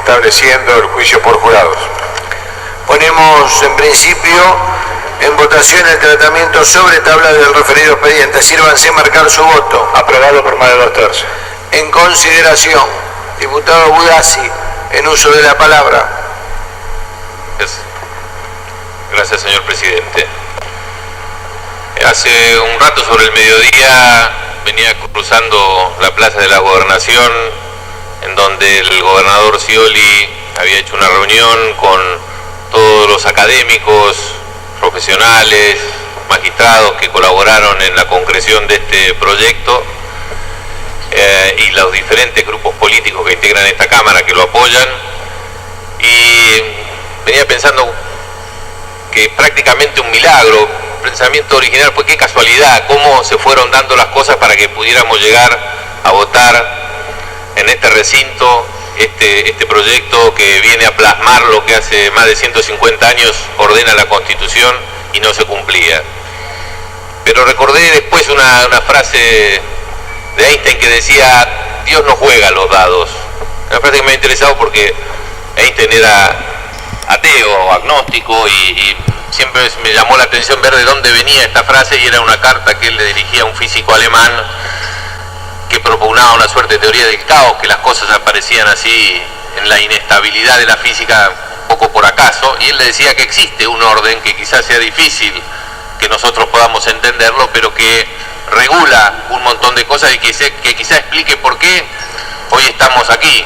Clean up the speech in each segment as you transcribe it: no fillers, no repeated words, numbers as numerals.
estableciendo el juicio por jurados. Ponemos en principio en votación el tratamiento sobre tabla del referido expediente. Sírvanse a marcar su voto. Aprobado por más de 2/3. En consideración, diputado Budassi, en uso de la palabra. Gracias, señor presidente. Hace un rato, sobre el mediodía, venía cruzando la Plaza de la Gobernación, en donde el gobernador Scioli había hecho una reunión con todos los académicos, profesionales, magistrados que colaboraron en la concreción de este proyecto, y los diferentes grupos políticos que integran esta Cámara que lo apoyan, y venía pensando que prácticamente un milagro, pensamiento original, pues qué casualidad, cómo se fueron dando las cosas para que pudiéramos llegar a votar en este recinto este proyecto que viene a plasmar lo que hace más de 150 años ordena la Constitución y no se cumplía. Pero recordé después una frase de Einstein que decía: Dios no juega a los dados. Una frase que me ha interesado porque Einstein era ateo, agnóstico, y siempre me llamó la atención ver de dónde venía esta frase, y era una carta que él le dirigía a un físico alemán que propugnaba una suerte de teoría del caos, que las cosas aparecían así en la inestabilidad de la física poco por acaso, y él le decía que existe un orden que quizás sea difícil que nosotros podamos entenderlo, pero que regula un montón de cosas y que quizá explique por qué hoy estamos aquí.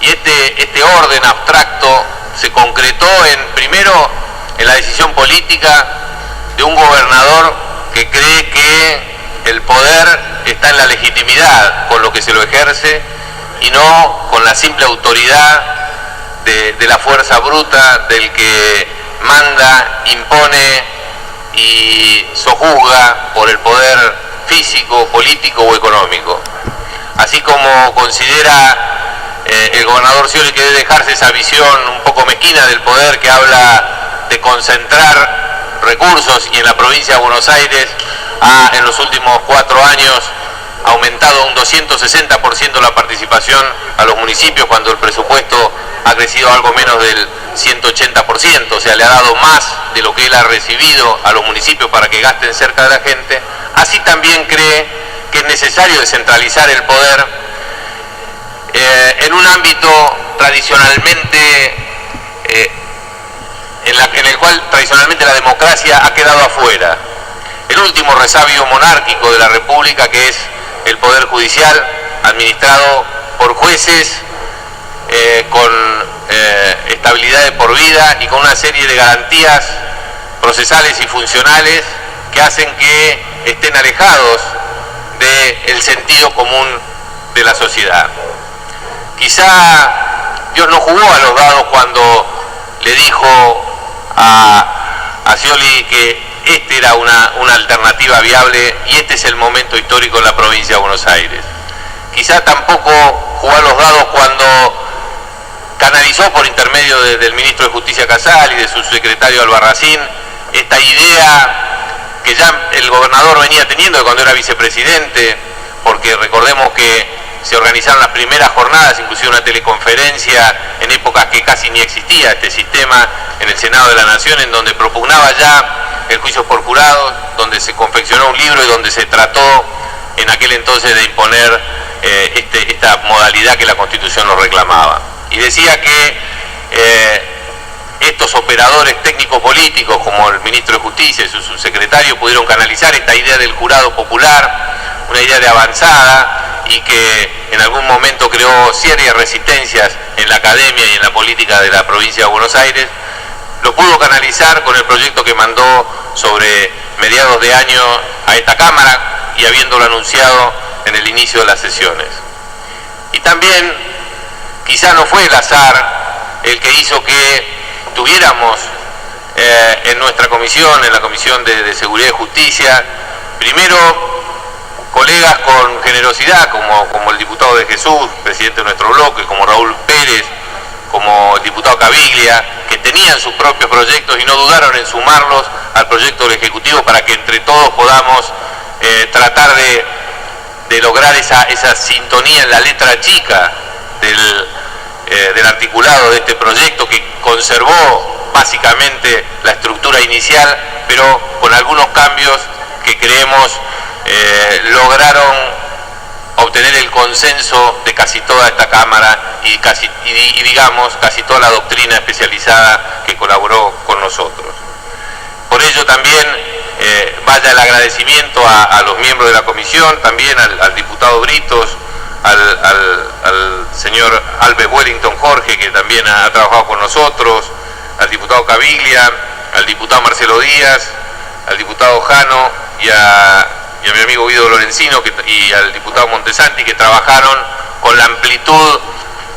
Y este orden abstracto se concretó primero en la decisión política de un gobernador que cree que el poder está en la legitimidad con lo que se lo ejerce y no con la simple autoridad de la fuerza bruta del que manda, impone y sojuzga por el poder físico, político o económico. Así como considera el gobernador Scioli que debe dejarse esa visión un poco mezquina del poder que habla de concentrar recursos, y en la provincia de Buenos Aires en los últimos 4 años ha aumentado un 260% la participación a los municipios, cuando el presupuesto ha crecido algo menos del 180%, o sea, le ha dado más de lo que él ha recibido a los municipios para que gasten cerca de la gente. Así también cree que es necesario descentralizar el poder en un ámbito tradicionalmente en el cual tradicionalmente la democracia ha quedado afuera. El último resabio monárquico de la República, que es el Poder Judicial, administrado por jueces con estabilidad de por vida y con una serie de garantías procesales y funcionales que hacen que estén alejados del sentido común de la sociedad. Quizá Dios no jugó a los dados cuando le dijo a Scioli que esta era una alternativa viable y este es el momento histórico en la provincia de Buenos Aires. Quizá tampoco jugó a los dados cuando canalizó por intermedio del ministro de Justicia Casal y de su secretario Albarracín esta idea que ya el gobernador venía teniendo cuando era vicepresidente, porque recordemos que se organizaron las primeras jornadas, inclusive una teleconferencia en épocas que casi ni existía este sistema en el Senado de la Nación, en donde propugnaba ya el juicio por jurados, donde se confeccionó un libro y donde se trató en aquel entonces de imponer esta modalidad que la Constitución nos reclamaba. Y decía que estos operadores técnico-políticos, como el ministro de Justicia y su subsecretario, pudieron canalizar esta idea del jurado popular, una idea de avanzada, y que en algún momento creó serias resistencias en la academia y en la política de la provincia de Buenos Aires. Lo pudo canalizar con el proyecto que mandó sobre mediados de año a esta Cámara y habiéndolo anunciado en el inicio de las sesiones. Y también quizá no fue el azar el que hizo que tuviéramos en nuestra comisión, en la Comisión de Seguridad y Justicia, primero colegas con generosidad como el diputado de Jesús, presidente de nuestro bloque, como Raúl Pérez, como el diputado Caviglia, que tenían sus propios proyectos y no dudaron en sumarlos al proyecto del Ejecutivo para que entre todos podamos tratar de lograr esa sintonía en la letra chica de del articulado de este proyecto, que conservó básicamente la estructura inicial, pero con algunos cambios que creemos lograron obtener el consenso de casi toda esta Cámara y digamos casi toda la doctrina especializada que colaboró con nosotros. Por ello también vaya el agradecimiento a los miembros de la comisión, también al diputado Britos, al señor Alves Wellington Jorge, que también ha trabajado con nosotros, al diputado Caviglia, al diputado Marcelo Díaz, al diputado Jano y a mi amigo Guido Lorenzino y al diputado Montesanti, que trabajaron con la amplitud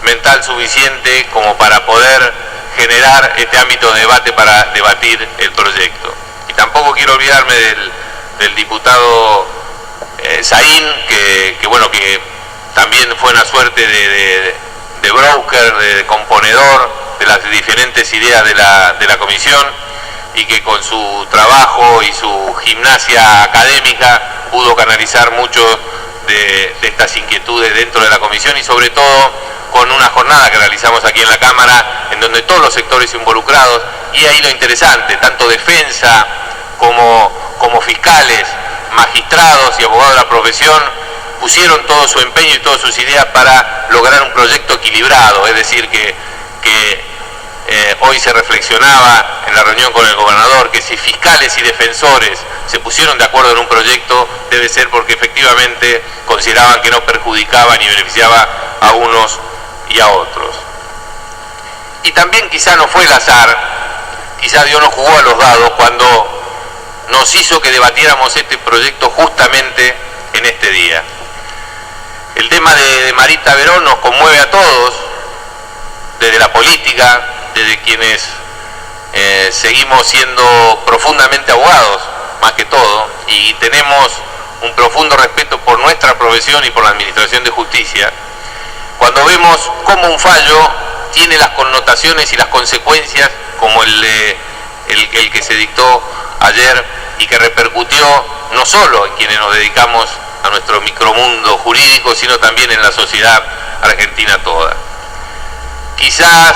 mental suficiente como para poder generar este ámbito de debate para debatir el proyecto. Y tampoco quiero olvidarme del diputado Saín, que también fue una suerte de broker, de componedor de las diferentes ideas de la comisión, y que con su trabajo y su gimnasia académica pudo canalizar mucho de estas inquietudes dentro de la comisión, y sobre todo con una jornada que realizamos aquí en la Cámara, en donde todos los sectores involucrados, y ahí lo interesante, tanto defensa como fiscales, magistrados y abogados de la profesión, pusieron todo su empeño y todas sus ideas para lograr un proyecto equilibrado, es decir, que hoy se reflexionaba en la reunión con el gobernador que si fiscales y defensores se pusieron de acuerdo en un proyecto, debe ser porque efectivamente consideraban que no perjudicaba ni beneficiaba a unos y a otros. Y también quizá no fue el azar, quizá Dios nos jugó a los dados cuando nos hizo que debatiéramos este proyecto justamente en este día. El tema de Marita Verón nos conmueve a todos, desde la política, desde quienes seguimos siendo profundamente abogados, más que todo, y tenemos un profundo respeto por nuestra profesión y por la Administración de Justicia. Cuando vemos cómo un fallo tiene las connotaciones y las consecuencias como el que se dictó ayer y que repercutió no solo en quienes nos dedicamos a nuestro micromundo jurídico, sino también en la sociedad argentina toda. Quizás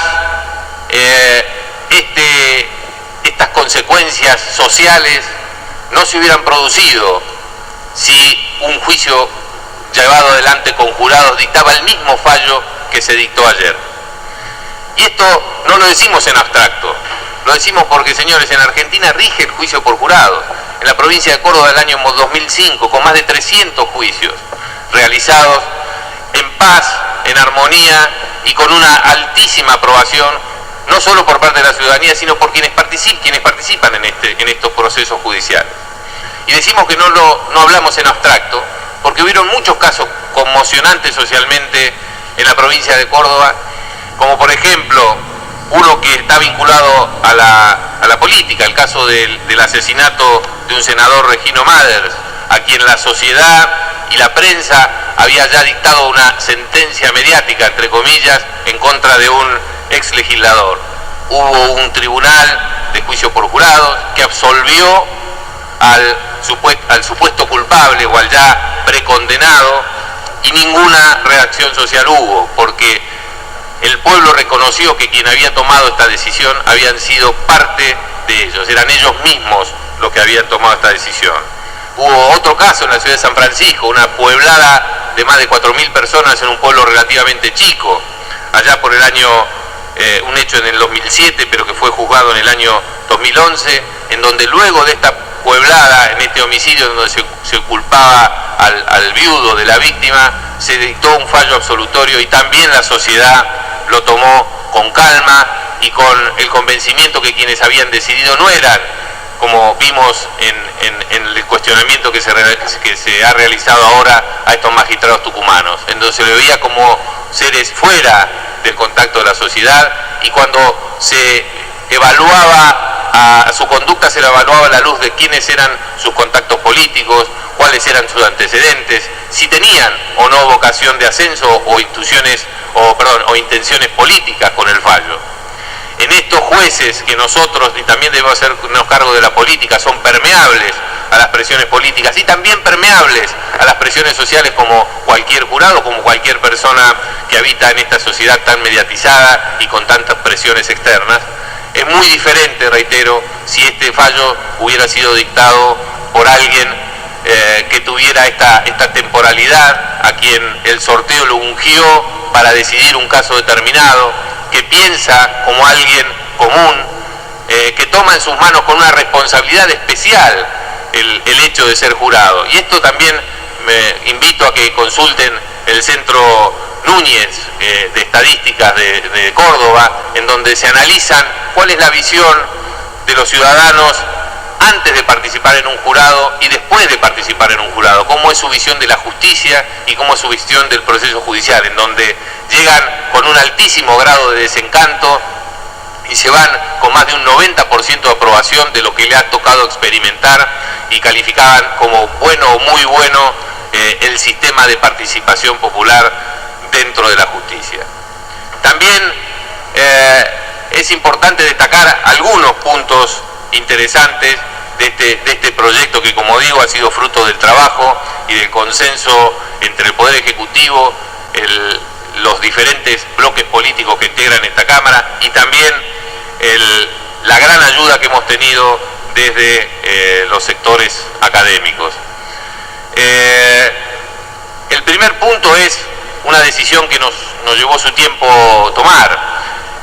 estas consecuencias sociales no se hubieran producido si un juicio llevado adelante con jurados dictaba el mismo fallo que se dictó ayer. Y esto no lo decimos en abstracto, lo decimos porque, señores, en Argentina rige el juicio por jurados. En la provincia de Córdoba del año 2005, con más de 300 juicios realizados en paz, en armonía y con una altísima aprobación, no solo por parte de la ciudadanía, sino por quienes participan en estos procesos judiciales. Y decimos que no hablamos en abstracto, porque hubieron muchos casos conmocionantes socialmente en la provincia de Córdoba, como por ejemplo uno que está vinculado a la política, el caso del asesinato de un senador, Regino Maders, a quien la sociedad y la prensa había ya dictado una sentencia mediática, entre comillas, en contra de un ex legislador. Hubo un tribunal de juicio por jurados que absolvió al supuesto culpable o al ya precondenado, y ninguna reacción social hubo, porque el pueblo reconoció que quien había tomado esta decisión habían sido parte de ellos, eran ellos mismos los que habían tomado esta decisión. Hubo otro caso en la ciudad de San Francisco, una pueblada de más de 4.000 personas en un pueblo relativamente chico, allá por el año, un hecho en el 2007, pero que fue juzgado en el año 2011, en donde luego de esta pueblada, en este homicidio donde se culpaba al viudo de la víctima, se dictó un fallo absolutorio, y también la sociedad lo tomó con calma y con el convencimiento que quienes habían decidido no eran, como vimos en el cuestionamiento que se ha realizado ahora a estos magistrados tucumanos, en donde se le veía como seres fuera del contacto de la sociedad, y cuando se evaluaba a su conducta, se la evaluaba a la luz de quiénes eran sus contactos políticos, cuáles eran sus antecedentes, si tenían o no vocación de ascenso o intenciones políticas con el fallo. En en estos jueces que nosotros, y también debemos hacernos cargo de la política, son permeables a las presiones políticas y también permeables a las presiones sociales como cualquier jurado, como cualquier persona que habita en esta sociedad tan mediatizada y con tantas presiones externas. Es muy diferente, reitero, si este fallo hubiera sido dictado por alguien que tuviera esta temporalidad, a quien el sorteo lo ungió para decidir un caso determinado, que piensa como alguien común, que toma en sus manos con una responsabilidad especial el hecho de ser jurado. Y esto también me invito a que consulten el Centro Núñez de Estadísticas de Córdoba, en donde se analizan cuál es la visión de los ciudadanos antes de participar en un jurado y después de participar en un jurado, cómo es su visión de la justicia y cómo es su visión del proceso judicial, en donde llegan con un altísimo grado de desencanto y se van con más de un 90% de aprobación de lo que le ha tocado experimentar, y calificaban como bueno o muy bueno el sistema de participación popular dentro de la justicia. También es importante destacar algunos puntos interesantes de este proyecto que, como digo, ha sido fruto del trabajo y del consenso entre el Poder Ejecutivo, los diferentes bloques políticos que integran esta Cámara, y también la gran ayuda que hemos tenido desde los sectores académicos. El primer punto es una decisión que nos llevó su tiempo tomar.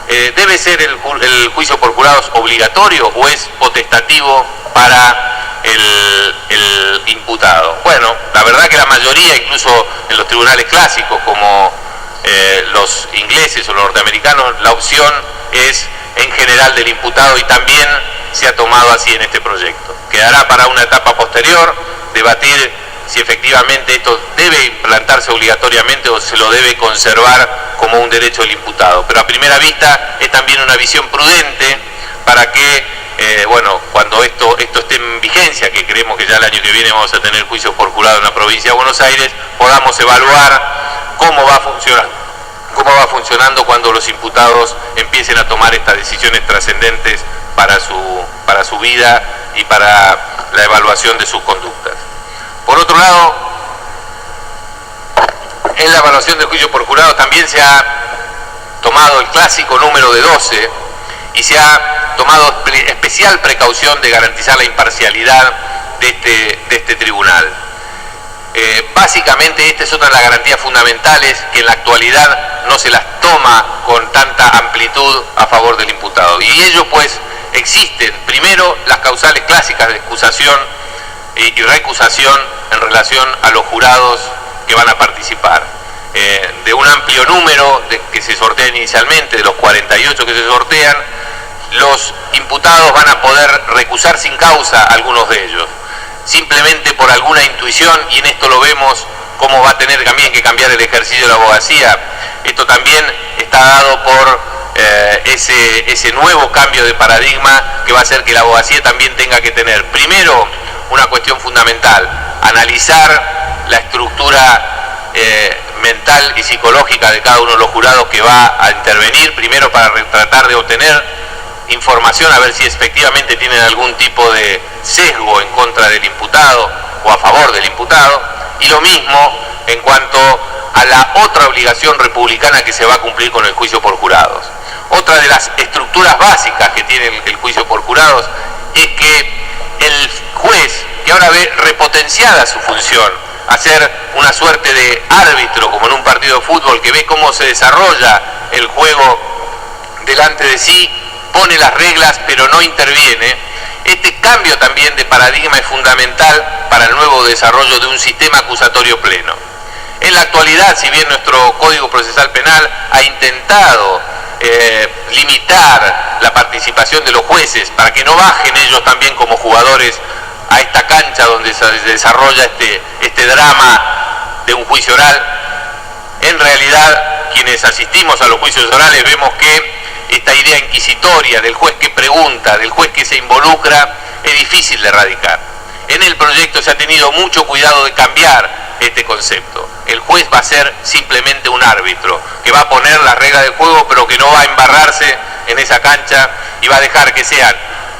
¿Debe ser el juicio por jurados obligatorio o es potestativo para el imputado? Bueno, la verdad que la mayoría, incluso en los tribunales clásicos como los ingleses o los norteamericanos, la opción es en general del imputado, y también se ha tomado así en este proyecto. Quedará para una etapa posterior debatir si efectivamente esto debe implantarse obligatoriamente o se lo debe conservar como un derecho del imputado. Pero a primera vista es también una visión prudente para que, bueno, cuando esto esté en vigencia, que creemos que ya el año que viene vamos a tener juicios por jurado en la provincia de Buenos Aires, podamos evaluar cómo va funcionando cuando los imputados empiecen a tomar estas decisiones trascendentes para su vida y para la evaluación de sus conductas. Por otro lado, en la evaluación del juicio por jurado también se ha tomado el clásico número de 12 y se ha tomado especial precaución de garantizar la imparcialidad de este tribunal. Básicamente esta es otra de las garantías fundamentales que en la actualidad no se las toma con tanta amplitud a favor del imputado. Y ello pues existen primero las causales clásicas de excusación y recusación en relación a los jurados que van a participar. De un amplio número que se sortean inicialmente, de los 48 que se sortean, los imputados van a poder recusar sin causa algunos de ellos, simplemente por alguna intuición, y en esto lo vemos cómo va a tener también que cambiar el ejercicio de la abogacía. Esto también está dado por ese nuevo cambio de paradigma que va a hacer que la abogacía también tenga que tener, primero, una cuestión fundamental: analizar la estructura mental y psicológica de cada uno de los jurados que va a intervenir, primero para tratar de obtener información a ver si efectivamente tienen algún tipo de sesgo en contra del imputado o a favor del imputado, y lo mismo en cuanto a la otra obligación republicana que se va a cumplir con el juicio por jurados. Otra de las estructuras básicas que tiene el juicio por jurados es que el juez, que ahora ve repotenciada su función, hacer una suerte de árbitro como en un partido de fútbol, que ve cómo se desarrolla el juego delante de sí, pone las reglas pero no interviene. Este cambio también de paradigma es fundamental para el nuevo desarrollo de un sistema acusatorio pleno. En la actualidad, si bien nuestro Código Procesal Penal ha intentado limitar la participación de los jueces para que no bajen ellos también como jugadores a esta cancha donde se desarrolla este drama de un juicio oral, en realidad quienes asistimos a los juicios orales vemos que esta idea inquisitoria del juez que pregunta, del juez que se involucra, es difícil de erradicar. En el proyecto se ha tenido mucho cuidado de cambiar este concepto. El juez va a ser simplemente un árbitro, que va a poner las reglas del juego, pero que no va a embarrarse en esa cancha y va a dejar que sean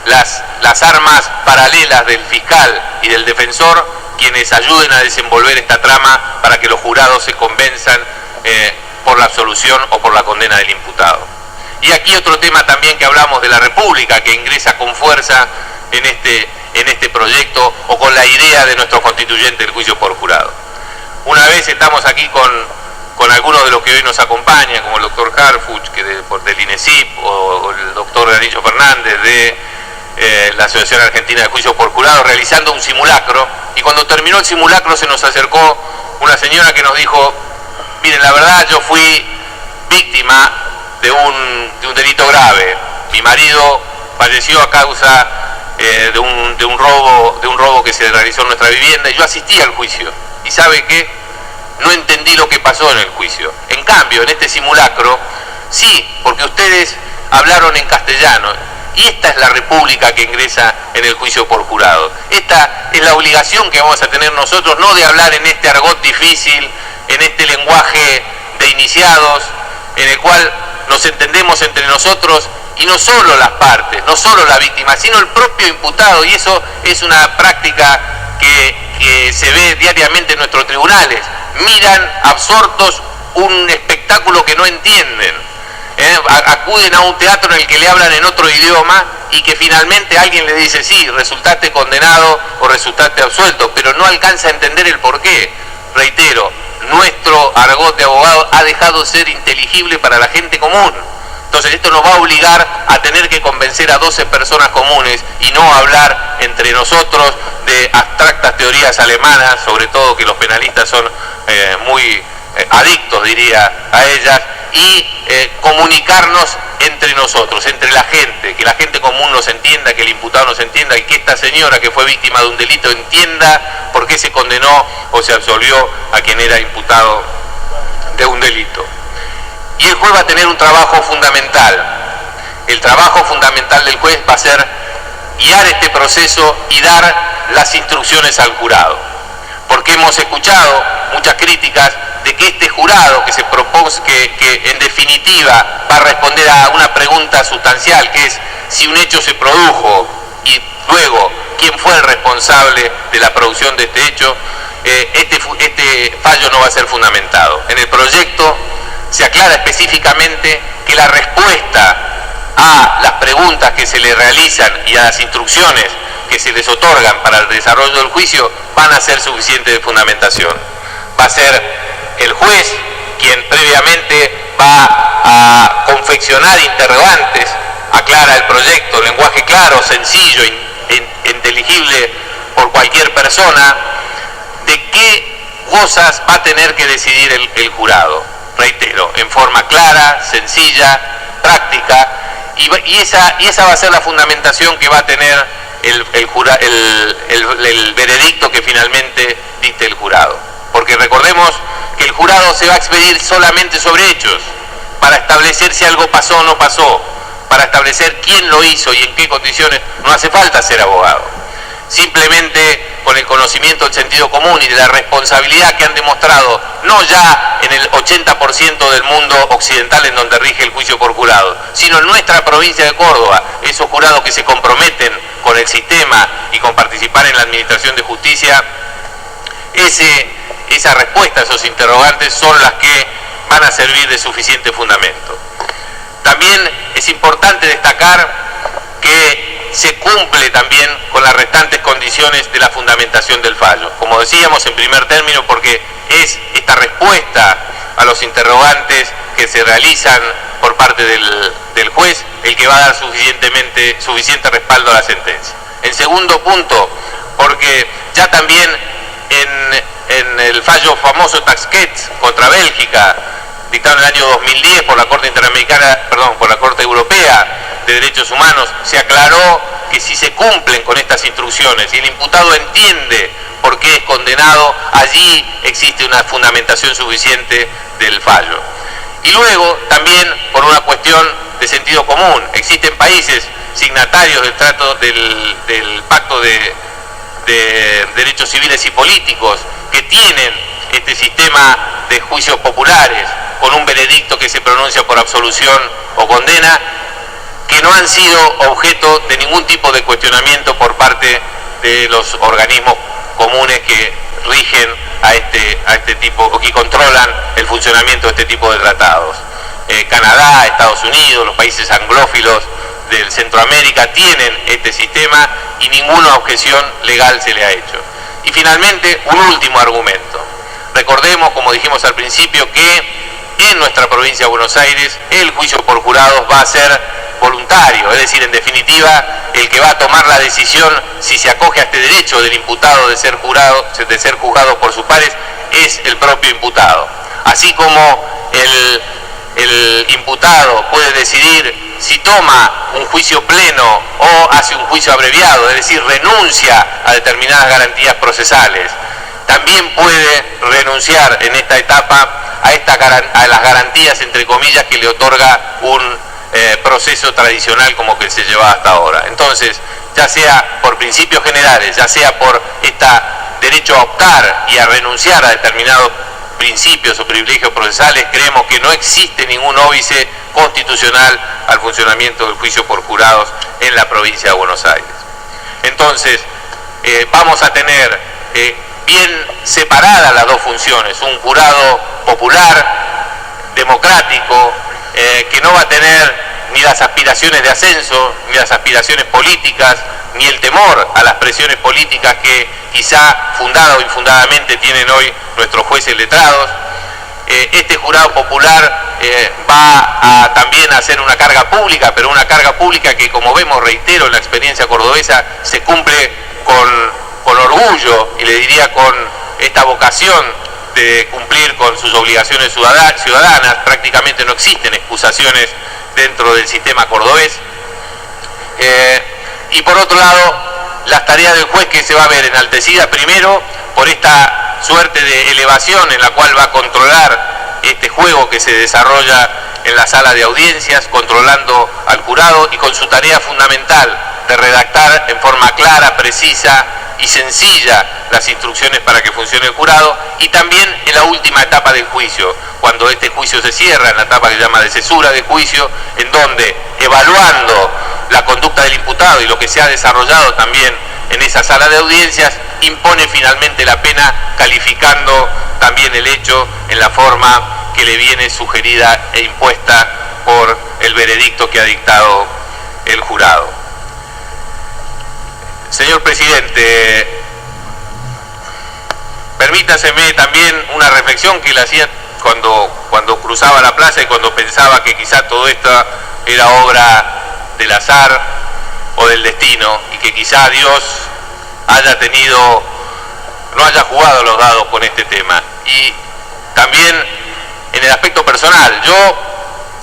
las armas paralelas del fiscal y del defensor quienes ayuden a desenvolver esta trama para que los jurados se convenzan por la absolución o por la condena del imputado. Y aquí otro tema también que hablamos de la República, que ingresa con fuerza en este proyecto o con la idea de nuestro constituyente del juicio por jurado. Una vez estamos aquí con algunos de los que hoy nos acompañan, como el doctor Harfuch, del INESIP, o el doctor Danillo Fernández de la Asociación Argentina de Juicios por Jurado, realizando un simulacro, y cuando terminó el simulacro se nos acercó una señora que nos dijo: miren, la verdad, yo fui víctima de un delito grave. Mi marido falleció a causa de un robo que se realizó en nuestra vivienda, y yo asistí al juicio. ¿Y sabe qué? No entendí lo que pasó en el juicio. En cambio, en este simulacro, sí, porque ustedes hablaron en castellano. Y esta es la República que ingresa en el juicio por jurado. Esta es la obligación que vamos a tener nosotros, no de hablar en este argot difícil, en este lenguaje de iniciados, en el cual nos entendemos entre nosotros, y no solo las partes, no solo la víctima, sino el propio imputado. Y eso es una práctica que se ve diariamente en nuestros tribunales. Miran absortos un espectáculo que no entienden. Acuden a un teatro en el que le hablan en otro idioma y que finalmente alguien le dice: sí, resultaste condenado o resultaste absuelto, pero no alcanza a entender el porqué. Reitero, nuestro argot de abogado ha dejado de ser inteligible para la gente común. Entonces esto nos va a obligar a tener que convencer a 12 personas comunes y no hablar entre nosotros de abstractas teorías alemanas, sobre todo que los penalistas son muy adictos, diría, a ellas, y comunicarnos entre nosotros, entre la gente, que la gente común nos entienda, que el imputado nos entienda, y que esta señora que fue víctima de un delito entienda por qué se condenó o se absolvió a quien era imputado de un delito. Y el juez va a tener un trabajo fundamental. El trabajo fundamental del juez va a ser guiar este proceso y dar las instrucciones al jurado. Porque hemos escuchado muchas críticas de que este jurado que se propone, que en definitiva va a responder a una pregunta sustancial, que es si un hecho se produjo y luego quién fue el responsable de la producción de este hecho, este fallo no va a ser fundamentado. En el proyecto se aclara específicamente que la respuesta a las preguntas que se le realizan y a las instrucciones que se les otorgan para el desarrollo del juicio van a ser suficientes de fundamentación. Va a ser el juez quien previamente va a confeccionar interrogantes, aclara el proyecto, lenguaje claro, sencillo, inteligible por cualquier persona, de qué cosas va a tener que decidir el jurado. Reitero, en forma clara, sencilla, práctica, y esa va a ser la fundamentación que va a tener el veredicto que finalmente dicte el jurado. Porque recordemos que el jurado se va a expedir solamente sobre hechos, para establecer si algo pasó o no pasó, para establecer quién lo hizo y en qué condiciones. No hace falta ser abogado. Simplemente con el conocimiento del sentido común y de la responsabilidad que han demostrado, no ya en el 80% del mundo occidental en donde rige el juicio por jurado, sino en nuestra provincia de Córdoba, esos jurados que se comprometen con el sistema y con participar en la administración de justicia, esa respuesta a esos interrogantes son las que van a servir de suficiente fundamento. También es importante destacar que se cumple también con las restantes condiciones de la fundamentación del fallo. Como decíamos en primer término, porque es esta respuesta a los interrogantes que se realizan por parte del juez el que va a dar suficiente respaldo a la sentencia. En segundo punto, porque ya también en el fallo famoso Taxquet contra Bélgica, dictado en el año 2010 por la Corte por la Corte Europea de Derechos Humanos, se aclaró que si se cumplen con estas instrucciones y el imputado entiende por qué es condenado, allí existe una fundamentación suficiente del fallo. Y luego, también por una cuestión de sentido común, existen países signatarios del Pacto de Derechos Civiles y Políticos que tienen este sistema de juicios populares con un veredicto que se pronuncia por absolución o condena, no han sido objeto de ningún tipo de cuestionamiento por parte de los organismos comunes que rigen a este tipo, o que controlan el funcionamiento de este tipo de tratados. Canadá, Estados Unidos, los países anglófilos de Centroamérica tienen este sistema y ninguna objeción legal se le ha hecho. Y finalmente, un último argumento. Recordemos, como dijimos al principio, que en nuestra provincia de Buenos Aires el juicio por jurados va a ser voluntario, es decir, en definitiva, el que va a tomar la decisión si se acoge a este derecho del imputado de ser juzgado por sus pares es el propio imputado. Así como el imputado puede decidir si toma un juicio pleno o hace un juicio abreviado, es decir, renuncia a determinadas garantías procesales, también puede renunciar en esta etapa a las garantías, entre comillas, que le otorga un proceso tradicional como que se lleva hasta ahora. Entonces, ya sea por principios generales, ya sea por este derecho a optar y a renunciar a determinados principios o privilegios procesales, creemos que no existe ningún óbice constitucional al funcionamiento del juicio por jurados en la provincia de Buenos Aires. Entonces, vamos a tener bien separadas las dos funciones, un jurado popular, democrático, que no va a tener ni las aspiraciones de ascenso, ni las aspiraciones políticas, ni el temor a las presiones políticas que quizá fundada o infundadamente tienen hoy nuestros jueces letrados. Este jurado popular va a también hacer una carga pública, pero una carga pública que, como vemos, reitero, en la experiencia cordobesa, se cumple con orgullo, y le diría con esta vocación de cumplir con sus obligaciones ciudadanas. Prácticamente no existen excusaciones dentro del sistema cordobés. Y por otro lado, las tareas del juez, que se va a ver enaltecida primero por esta suerte de elevación en la cual va a controlar este juego que se desarrolla en la sala de audiencias, controlando al jurado y con su tarea fundamental de redactar en forma clara, precisa y sencilla las instrucciones para que funcione el jurado, y también en la última etapa del juicio, cuando este juicio se cierra, en la etapa que se llama de cesura de juicio, en donde, evaluando la conducta del imputado y lo que se ha desarrollado también en esa sala de audiencias, impone finalmente la pena, calificando también el hecho en la forma que le viene sugerida e impuesta por el veredicto que ha dictado el jurado. Señor presidente, permítaseme también una reflexión que le hacía cuando cruzaba la plaza y cuando pensaba que quizá todo esto era obra del azar o del destino, y que quizá Dios no haya jugado los dados con este tema. Y también en el aspecto personal, yo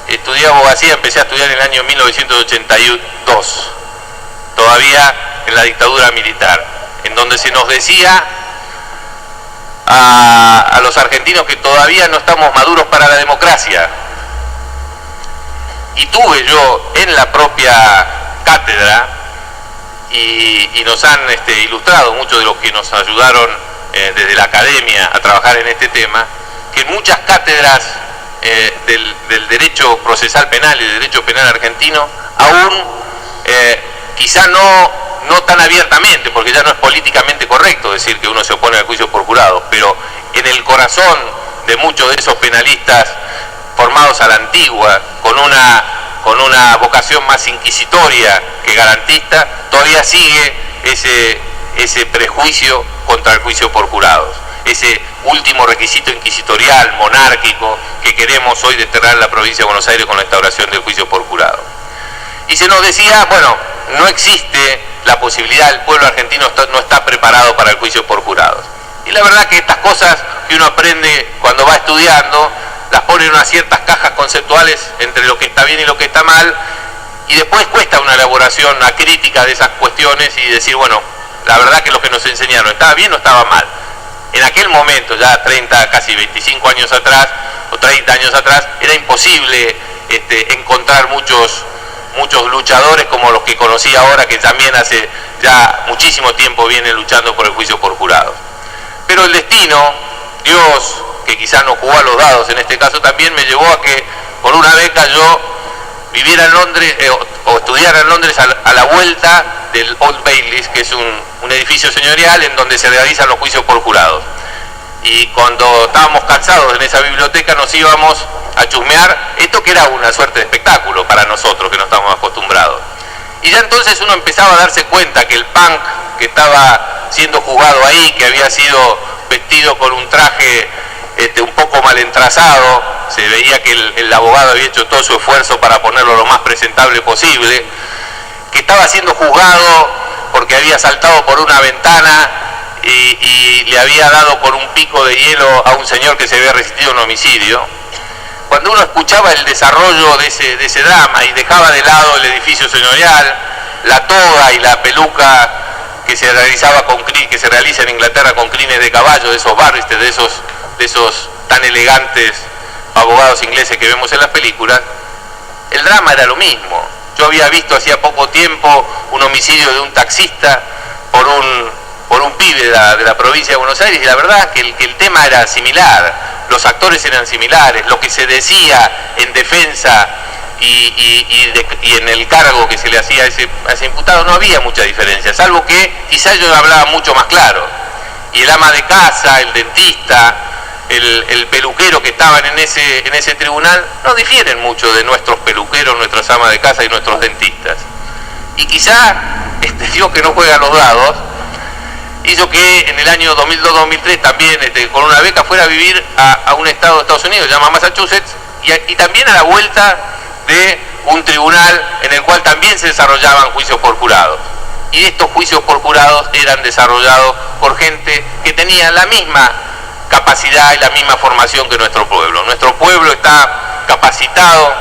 estudié abogacía, empecé a estudiar en el año 1982, todavía en la dictadura militar, en donde se nos decía a los argentinos que todavía no estamos maduros para la democracia. Y tuve yo en la propia cátedra, y nos han ilustrado muchos de los que nos ayudaron desde la academia a trabajar en este tema, que en muchas cátedras del derecho procesal penal y del derecho penal argentino, aún quizá no tan abiertamente, porque ya no es políticamente correcto decir que uno se opone al juicio por jurado, pero en el corazón de muchos de esos penalistas formados a la antigua, con una vocación más inquisitoria que garantista, todavía sigue ese prejuicio contra el juicio por jurados, ese último requisito inquisitorial, monárquico, que queremos hoy desterrar en la provincia de Buenos Aires con la instauración del juicio por jurado. Y se nos decía, bueno, no existe la posibilidad, el pueblo argentino no está preparado para el juicio por jurados. Y la verdad que estas cosas que uno aprende cuando va estudiando, las pone en unas ciertas cajas conceptuales entre lo que está bien y lo que está mal, y después cuesta una elaboración, una crítica de esas cuestiones y decir, bueno, la verdad que lo que nos enseñaron, ¿estaba bien o estaba mal? En aquel momento, ya 30, casi 25 años atrás, o 30 años atrás, era imposible encontrar muchos luchadores como los que conocí ahora, que también hace ya muchísimo tiempo vienen luchando por el juicio por jurados. Pero el destino, Dios, que quizás no jugó a los dados en este caso, también me llevó a que por una beca yo viviera en Londres, o estudiara en Londres a la vuelta del Old Bailey, que es un edificio señorial en donde se realizan los juicios por jurados. Y cuando estábamos cansados en esa biblioteca nos íbamos a chusmear esto, que era una suerte de espectáculo para nosotros que no estábamos acostumbrados. Y ya entonces uno empezaba a darse cuenta que el punk que estaba siendo juzgado ahí, que había sido vestido con un traje un poco mal entrazado, se veía que el abogado había hecho todo su esfuerzo para ponerlo lo más presentable posible, que estaba siendo juzgado porque había saltado por una ventana y le había dado con un pico de hielo a un señor que se había resistido a un homicidio. Cuando uno escuchaba el desarrollo de ese drama y dejaba de lado el edificio señorial, la toga y la peluca que se realiza en Inglaterra con crines de caballo, de esos barristes, de esos tan elegantes abogados ingleses que vemos en las películas, el drama era lo mismo. Yo había visto hacía poco tiempo un homicidio de un taxista por un pibe de la provincia de Buenos Aires, y la verdad que el tema era similar, los actores eran similares, lo que se decía en defensa y en el cargo que se le hacía a ese imputado no había mucha diferencia, salvo que quizás ellos hablaban mucho más claro, y el ama de casa, el dentista, el peluquero que estaban en ese tribunal no difieren mucho de nuestros peluqueros, nuestras amas de casa y nuestros dentistas. Y quizá Dios, que no juega a los dados, hizo que en el año 2002-2003 también con una beca fuera a vivir a un estado de Estados Unidos, se llama Massachusetts, y también a la vuelta de un tribunal en el cual también se desarrollaban juicios por jurados. Y estos juicios por jurados eran desarrollados por gente que tenía la misma capacidad y la misma formación que nuestro pueblo. Nuestro pueblo está capacitado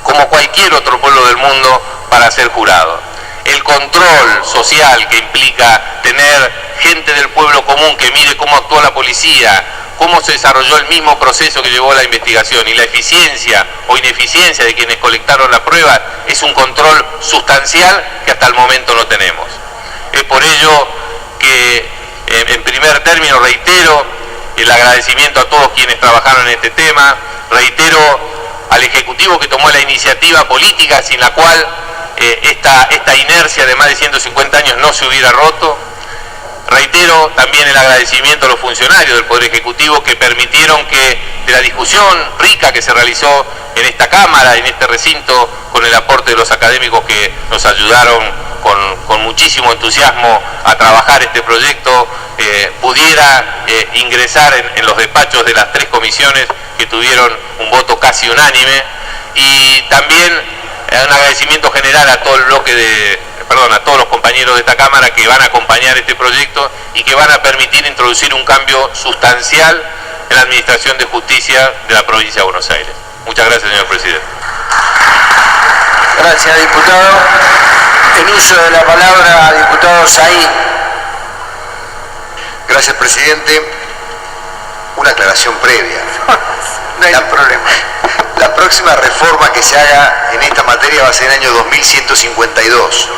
como cualquier otro pueblo del mundo para ser jurado. El control social que implica tener gente del pueblo común que mire cómo actuó la policía, cómo se desarrolló el mismo proceso que llevó a la investigación, y la eficiencia o ineficiencia de quienes colectaron la prueba, es un control sustancial que hasta el momento no tenemos. Es por ello que en primer término reitero el agradecimiento a todos quienes trabajaron en este tema, reitero al Ejecutivo que tomó la iniciativa política sin la cual esta inercia de más de 150 años no se hubiera roto. Reitero también el agradecimiento a los funcionarios del Poder Ejecutivo que permitieron que de la discusión rica que se realizó en esta Cámara, en este recinto, con el aporte de los académicos que nos ayudaron con muchísimo entusiasmo a trabajar este proyecto, pudiera ingresar en los despachos de las 3 comisiones que tuvieron un voto casi unánime. Y también un agradecimiento general a todo el bloque a todos los compañeros de esta Cámara que van a acompañar este proyecto y que van a permitir introducir un cambio sustancial en la Administración de Justicia de la provincia de Buenos Aires. Muchas gracias, señor presidente. Gracias, diputado. En uso de la palabra, diputado Saín. Gracias, presidente. Una aclaración previa. No hay problema. La próxima reforma que se haga en esta materia va a ser en el año 2152,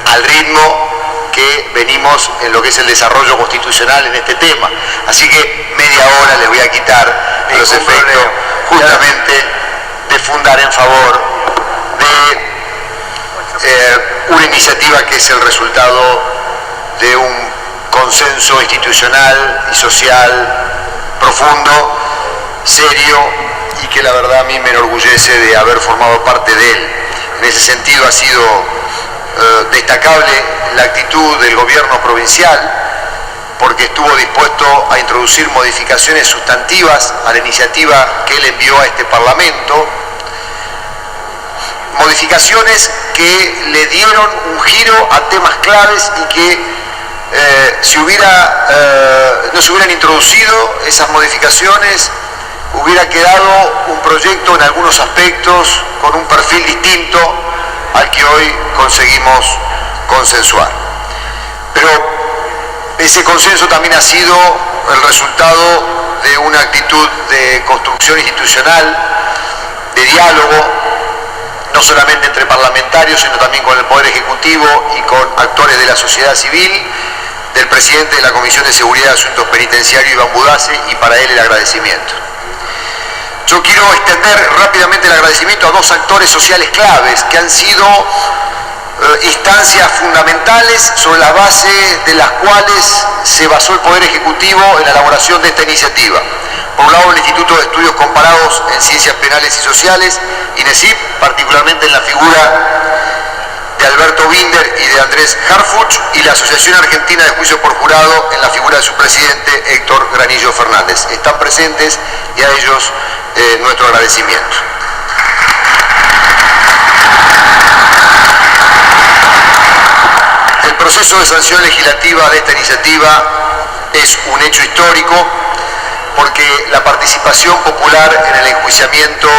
al ritmo que venimos en lo que es el desarrollo constitucional en este tema. Así que media hora les voy a quitar a los efectos justamente de fundar en favor de una iniciativa que es el resultado de un consenso institucional y social profundo, serio, y que la verdad a mí me enorgullece de haber formado parte de él. En ese sentido ha sido destacable la actitud del gobierno provincial, porque estuvo dispuesto a introducir modificaciones sustantivas a la iniciativa que él envió a este Parlamento, modificaciones que le dieron un giro a temas claves y que no se hubieran introducido esas modificaciones, hubiera quedado un proyecto en algunos aspectos con un perfil distinto al que hoy conseguimos consensuar. Pero ese consenso también ha sido el resultado de una actitud de construcción institucional, de diálogo, no solamente entre parlamentarios, sino también con el Poder Ejecutivo y con actores de la sociedad civil, del presidente de la Comisión de Seguridad y Asuntos Penitenciarios, Iván Budase, y para él el agradecimiento. Yo quiero extender rápidamente el agradecimiento a dos actores sociales claves que han sido instancias fundamentales sobre la base de las cuales se basó el Poder Ejecutivo en la elaboración de esta iniciativa. Por un lado, el Instituto de Estudios Comparados en Ciencias Penales y Sociales, INESIP, particularmente en la figura de Alberto Binder y de Andrés Harfuch, y la Asociación Argentina de Juicio por Jurado en la figura de su presidente Héctor Granillo Fernández. Están presentes y a ellos nuestro agradecimiento. El proceso de sanción legislativa de esta iniciativa es un hecho histórico porque la participación popular en el enjuiciamiento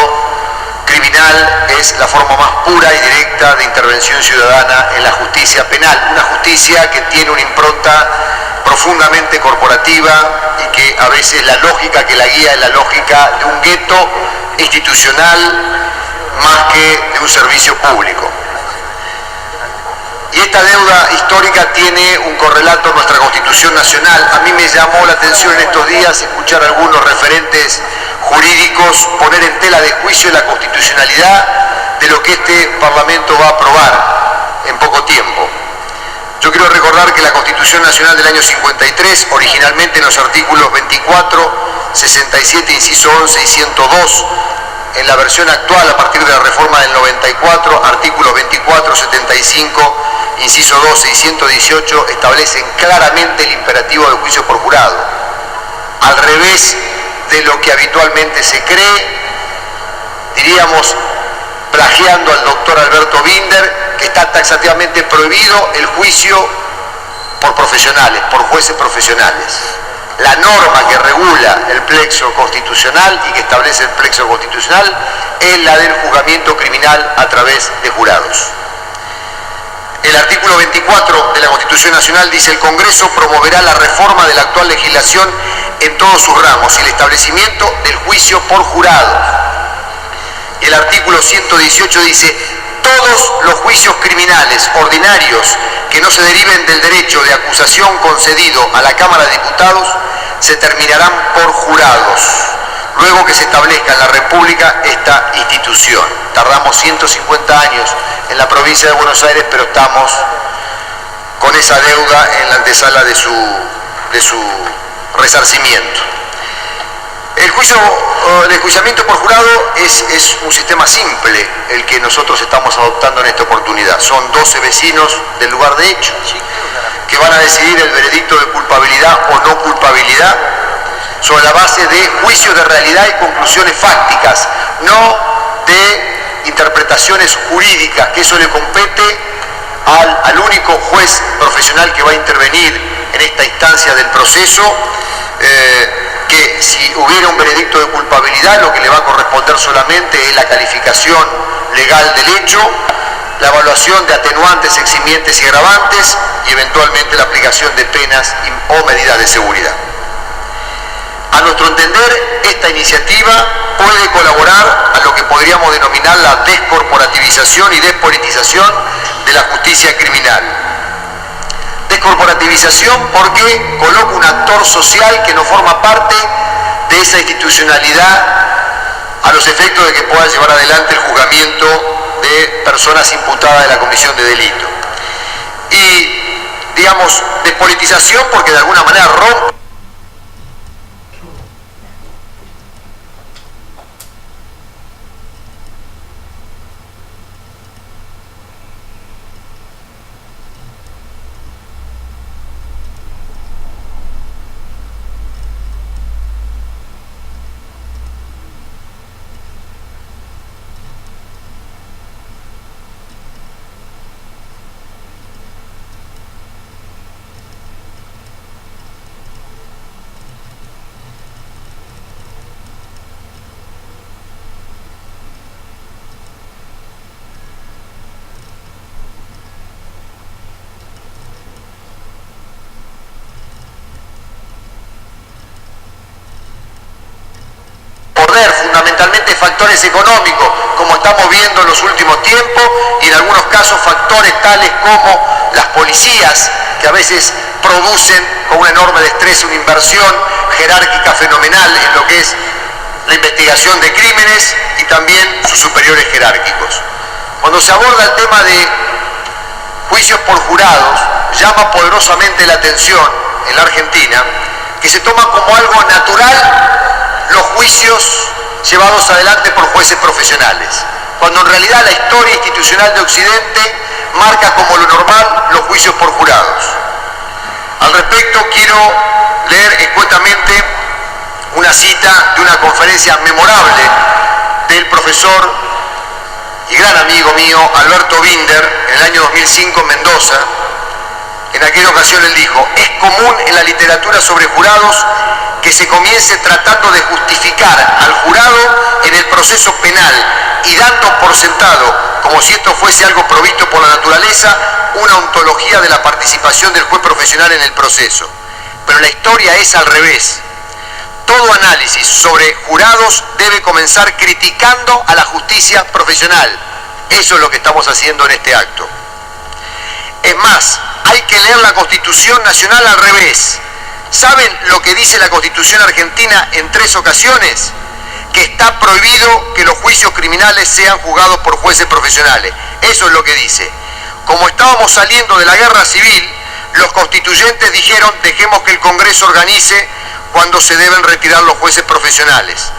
criminal es la forma más pura y directa de intervención ciudadana en la justicia penal, una justicia que tiene una impronta profundamente corporativa y que a veces la lógica que la guía es la lógica de un gueto institucional más que de un servicio público. Y esta deuda histórica tiene un correlato en nuestra Constitución Nacional. A mí me llamó la atención en estos días escuchar a algunos referentes jurídicos poner en tela de juicio la constitucionalidad de lo que este Parlamento va a aprobar en poco tiempo. Yo quiero recordar que la Constitución Nacional del año 53, originalmente en los artículos 24, 67, inciso 11 y 102, en la versión actual a partir de la reforma del 94, artículos 24, 75, inciso 12 y 118 establecen claramente el imperativo de juicio por jurado. Al revés de lo que habitualmente se cree, diríamos, plagiando al doctor Alberto Binder, que está taxativamente prohibido el juicio por profesionales, por jueces profesionales. La norma que regula el plexo constitucional y que establece el plexo constitucional es la del juzgamiento criminal a través de jurados. El artículo 24 de la Constitución Nacional dice: el Congreso promoverá la reforma de la actual legislación en todos sus ramos y el establecimiento del juicio por jurados. Y el artículo 118 dice: todos los juicios criminales ordinarios que no se deriven del derecho de acusación concedido a la Cámara de Diputados se terminarán por jurados, luego que se establezca en la República esta institución. Tardamos 150 años en la provincia de Buenos Aires, pero estamos con esa deuda en la antesala de su resarcimiento. El enjuiciamiento por jurado es un sistema simple el que nosotros estamos adoptando en esta oportunidad. Son 12 vecinos del lugar de hecho que van a decidir el veredicto de culpabilidad o no culpabilidad sobre la base de juicios de realidad y conclusiones fácticas, no de interpretaciones jurídicas, que eso le compete al único juez profesional que va a intervenir en esta instancia del proceso, que si hubiera un veredicto de culpabilidad lo que le va a corresponder solamente es la calificación legal del hecho, la evaluación de atenuantes, eximientes y agravantes y eventualmente la aplicación de penas o medidas de seguridad. A nuestro entender, esta iniciativa puede colaborar a lo que podríamos denominar la descorporativización y despolitización de la justicia criminal. Descorporativización porque coloca un actor social que no forma parte de esa institucionalidad a los efectos de que pueda llevar adelante el juzgamiento de personas imputadas de la comisión de delito. Y, digamos, despolitización porque de alguna manera rompe fundamentalmente factores económicos, como estamos viendo en los últimos tiempos, y en algunos casos factores tales como las policías, que a veces producen con un enorme destreza una inversión jerárquica fenomenal en lo que es la investigación de crímenes y también sus superiores jerárquicos. Cuando se aborda el tema de juicios por jurados, llama poderosamente la atención en la Argentina que se toma como algo natural los juicios llevados adelante por jueces profesionales, cuando en realidad la historia institucional de Occidente marca como lo normal los juicios por jurados. Al respecto quiero leer escuetamente una cita de una conferencia memorable del profesor y gran amigo mío Alberto Binder en el año 2005 en Mendoza. En aquella ocasión él dijo: es común en la literatura sobre jurados que se comience tratando de justificar al jurado en el proceso penal y dando por sentado, como si esto fuese algo provisto por la naturaleza, una ontología de la participación del juez profesional en el proceso. Pero la historia es al revés. Todo análisis sobre jurados debe comenzar criticando a la justicia profesional. Eso es lo que estamos haciendo en este acto. Es más, hay que leer la Constitución Nacional al revés. ¿Saben lo que dice la Constitución Argentina en 3 ocasiones? Que está prohibido que los juicios criminales sean juzgados por jueces profesionales. Eso es lo que dice. Como estábamos saliendo de la guerra civil, los constituyentes dijeron: dejemos que el Congreso organice cuando se deben retirar los jueces profesionales.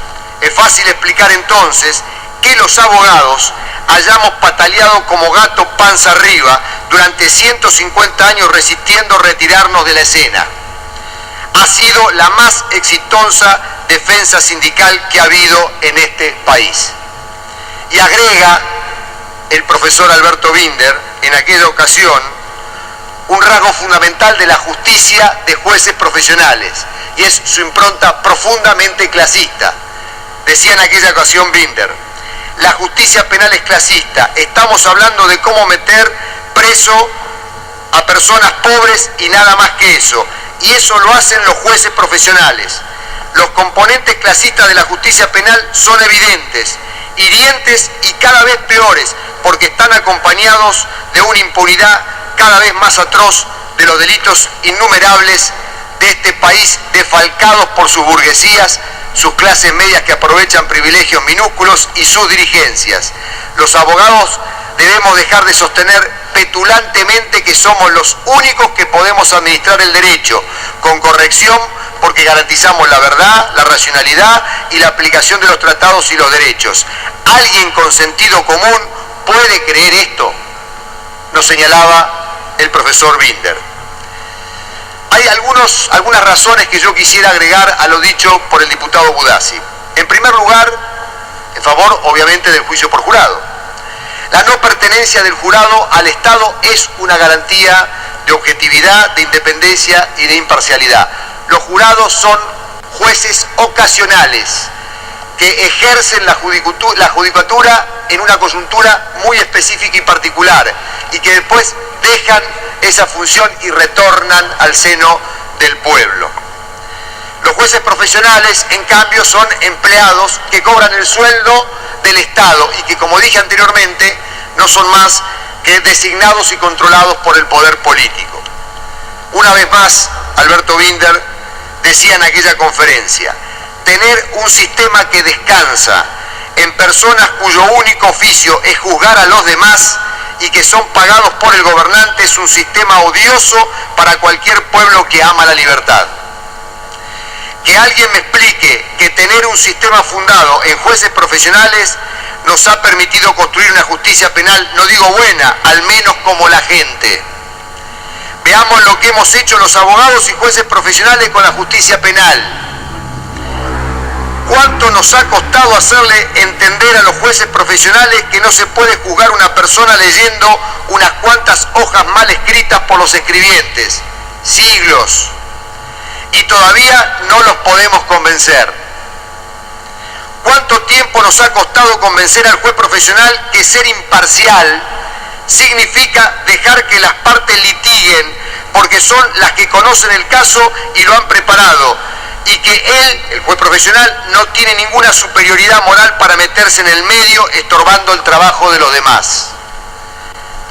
Es fácil explicar entonces que los abogados hayamos pataleado como gato panza arriba durante 150 años resistiendo retirarnos de la escena. Ha sido la más exitosa defensa sindical que ha habido en este país. Y agrega el profesor Alberto Binder en aquella ocasión un rasgo fundamental de la justicia de jueces profesionales, y es su impronta profundamente clasista. Decía en aquella ocasión Binder: la justicia penal es clasista, estamos hablando de cómo meter preso a personas pobres y nada más que eso, y eso lo hacen los jueces profesionales. Los componentes clasistas de la justicia penal son evidentes, hirientes y cada vez peores, porque están acompañados de una impunidad cada vez más atroz de los delitos innumerables de este país, defalcados por sus burguesías, sus clases medias que aprovechan privilegios minúsculos y sus dirigencias. Los abogados debemos dejar de sostener petulantemente que somos los únicos que podemos administrar el derecho con corrección, porque garantizamos la verdad, la racionalidad y la aplicación de los tratados y los derechos. ¿Alguien con sentido común puede creer esto?, nos señalaba el profesor Binder. Hay algunas razones que yo quisiera agregar a lo dicho por el diputado Budassi. En primer lugar, en favor, obviamente, del juicio por jurado. La no pertenencia del jurado al Estado es una garantía de objetividad, de independencia y de imparcialidad. Los jurados son jueces ocasionales que ejercen la judicatura en una coyuntura muy específica y particular, y que después dejan esa función y retornan al seno del pueblo. Los jueces profesionales, en cambio, son empleados que cobran el sueldo del Estado y que, como dije anteriormente, no son más que designados y controlados por el poder político. Una vez más, Alberto Binder decía en aquella conferencia: tener un sistema que descansa en personas cuyo único oficio es juzgar a los demás y que son pagados por el gobernante es un sistema odioso para cualquier pueblo que ama la libertad. Que alguien me explique que tener un sistema fundado en jueces profesionales nos ha permitido construir una justicia penal, no digo buena, al menos como la gente. Veamos lo que hemos hecho los abogados y jueces profesionales con la justicia penal. ¿Cuánto nos ha costado hacerle entender a los jueces profesionales que no se puede juzgar una persona leyendo unas cuantas hojas mal escritas por los escribientes? Siglos. Y todavía no los podemos convencer. ¿Cuánto tiempo nos ha costado convencer al juez profesional que ser imparcial significa dejar que las partes litiguen porque son las que conocen el caso y lo han preparado, y que él, el juez profesional, no tiene ninguna superioridad moral para meterse en el medio estorbando el trabajo de los demás?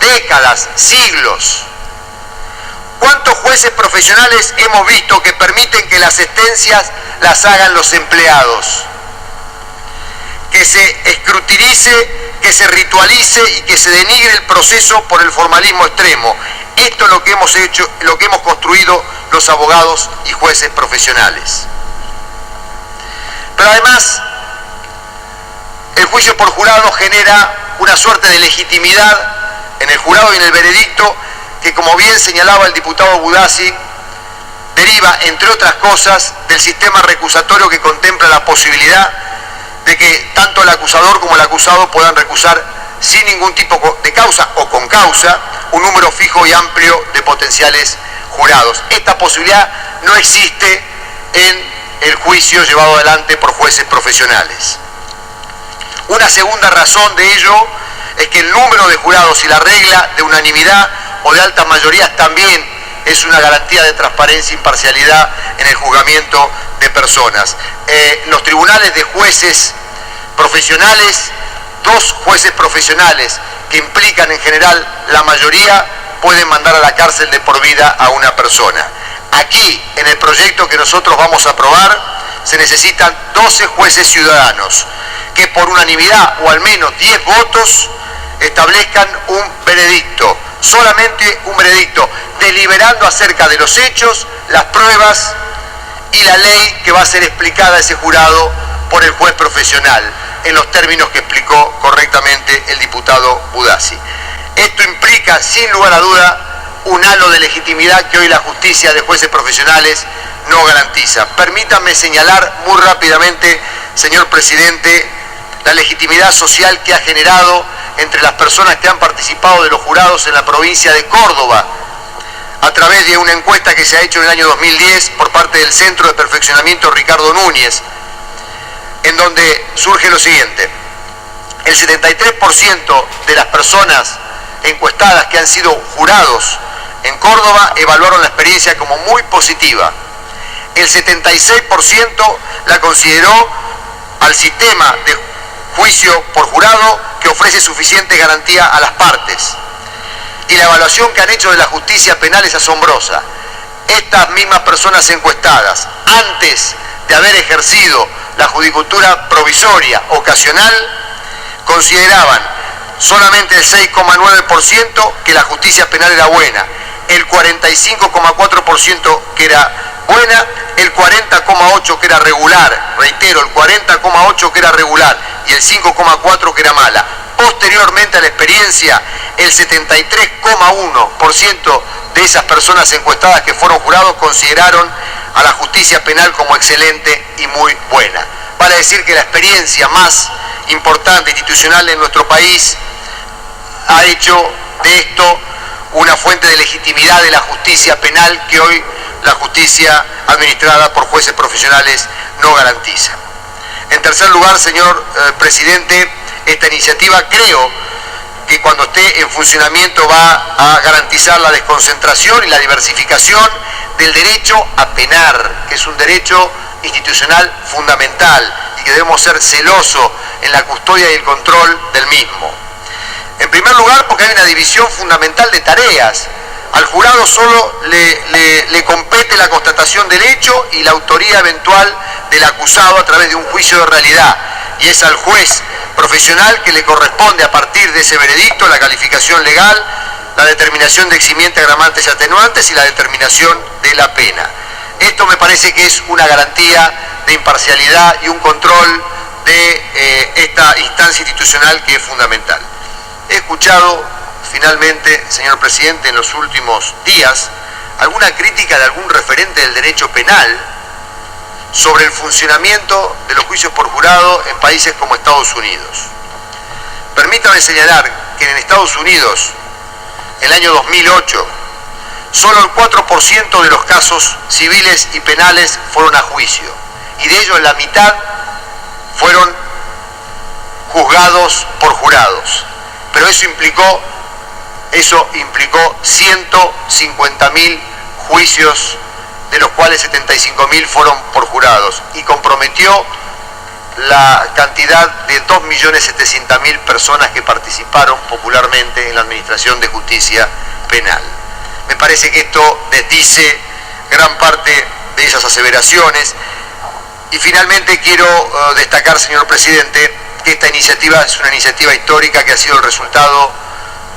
Décadas, siglos. ¿Cuántos jueces profesionales hemos visto que permiten que las sentencias las hagan los empleados? que se escrutinice, que se ritualice y que se denigre el proceso por el formalismo extremo. Esto es lo que hemos hecho, lo que hemos construido los abogados y jueces profesionales. Pero además, el juicio por jurado genera una suerte de legitimidad en el jurado y en el veredicto que, como bien señalaba el diputado Budassi, deriva, entre otras cosas, del sistema recusatorio que contempla la posibilidad de que tanto el acusador como el acusado puedan recusar sin ningún tipo de causa o con causa un número fijo y amplio de potenciales jurados. Esta posibilidad no existe en el juicio llevado adelante por jueces profesionales. Una segunda razón de ello es que el número de jurados y la regla de unanimidad o de altas mayorías también es una garantía de transparencia e imparcialidad en el juzgamiento de personas. Los tribunales de jueces profesionales, 2 jueces profesionales que implican en general la mayoría, pueden mandar a la cárcel de por vida a una persona. Aquí, en el proyecto que nosotros vamos a aprobar, se necesitan 12 jueces ciudadanos que por unanimidad o al menos 10 votos establezcan un veredicto, solamente un veredicto, deliberando acerca de los hechos, las pruebas y la ley que va a ser explicada a ese jurado por el juez profesional, en los términos que explicó correctamente el diputado Budassi. Esto implica, sin lugar a duda, un halo de legitimidad que hoy la justicia de jueces profesionales no garantiza. Permítanme señalar muy rápidamente, señor presidente, la legitimidad social que ha generado entre las personas que han participado de los jurados en la provincia de Córdoba, a través de una encuesta que se ha hecho en el año 2010 por parte del Centro de Perfeccionamiento Ricardo Núñez, en donde surge lo siguiente: el 73% de las personas encuestadas que han sido jurados en Córdoba evaluaron la experiencia como muy positiva. El 76% la consideró al sistema de juicio por jurado que ofrece suficiente garantía a las partes. Y la evaluación que han hecho de la justicia penal es asombrosa. Estas mismas personas encuestadas, antes de haber ejercido la judicatura provisoria ocasional, consideraban solamente el 6,9% que la justicia penal era buena, el 45,4% que era buena, el 40,8% que era regular, reitero, el 40,8% que era regular y el 5,4% que era mala. Posteriormente a la experiencia, el 73,1% de esas personas encuestadas que fueron jurados consideraron a la justicia penal como excelente y muy buena. Vale decir que la experiencia más importante institucional en nuestro país ha hecho de esto una fuente de legitimidad de la justicia penal que hoy la justicia administrada por jueces profesionales no garantiza. En tercer lugar, señor presidente, esta iniciativa creo que cuando esté en funcionamiento va a garantizar la desconcentración y la diversificación del derecho a penar, que es un derecho institucional fundamental y que debemos ser celosos en la custodia y el control del mismo. En primer lugar, porque hay una división fundamental de tareas. Al jurado solo le compete la constatación del hecho y la autoría eventual del acusado a través de un juicio de realidad, y es al juez profesional que le corresponde, a partir de ese veredicto, la calificación legal, la determinación de eximientes, agravantes y atenuantes y la determinación de la pena. Esto me parece que es una garantía de imparcialidad y un control de esta instancia institucional que es fundamental. He escuchado finalmente, señor presidente, en los últimos días, alguna crítica de algún referente del derecho penal sobre el funcionamiento de los juicios por jurado en países como Estados Unidos. Permítame señalar que en Estados Unidos, en el año 2008, solo el 4% de los casos civiles y penales fueron a juicio, y de ellos la mitad fueron juzgados por jurados. Pero eso implicó 150.000 juicios, de los cuales 75.000 fueron por jurados, y comprometió la cantidad de 2.700.000 personas que participaron popularmente en la administración de justicia penal. Me parece que esto desdice gran parte de esas aseveraciones. Y finalmente quiero destacar, señor presidente, que esta iniciativa es una iniciativa histórica que ha sido el resultado,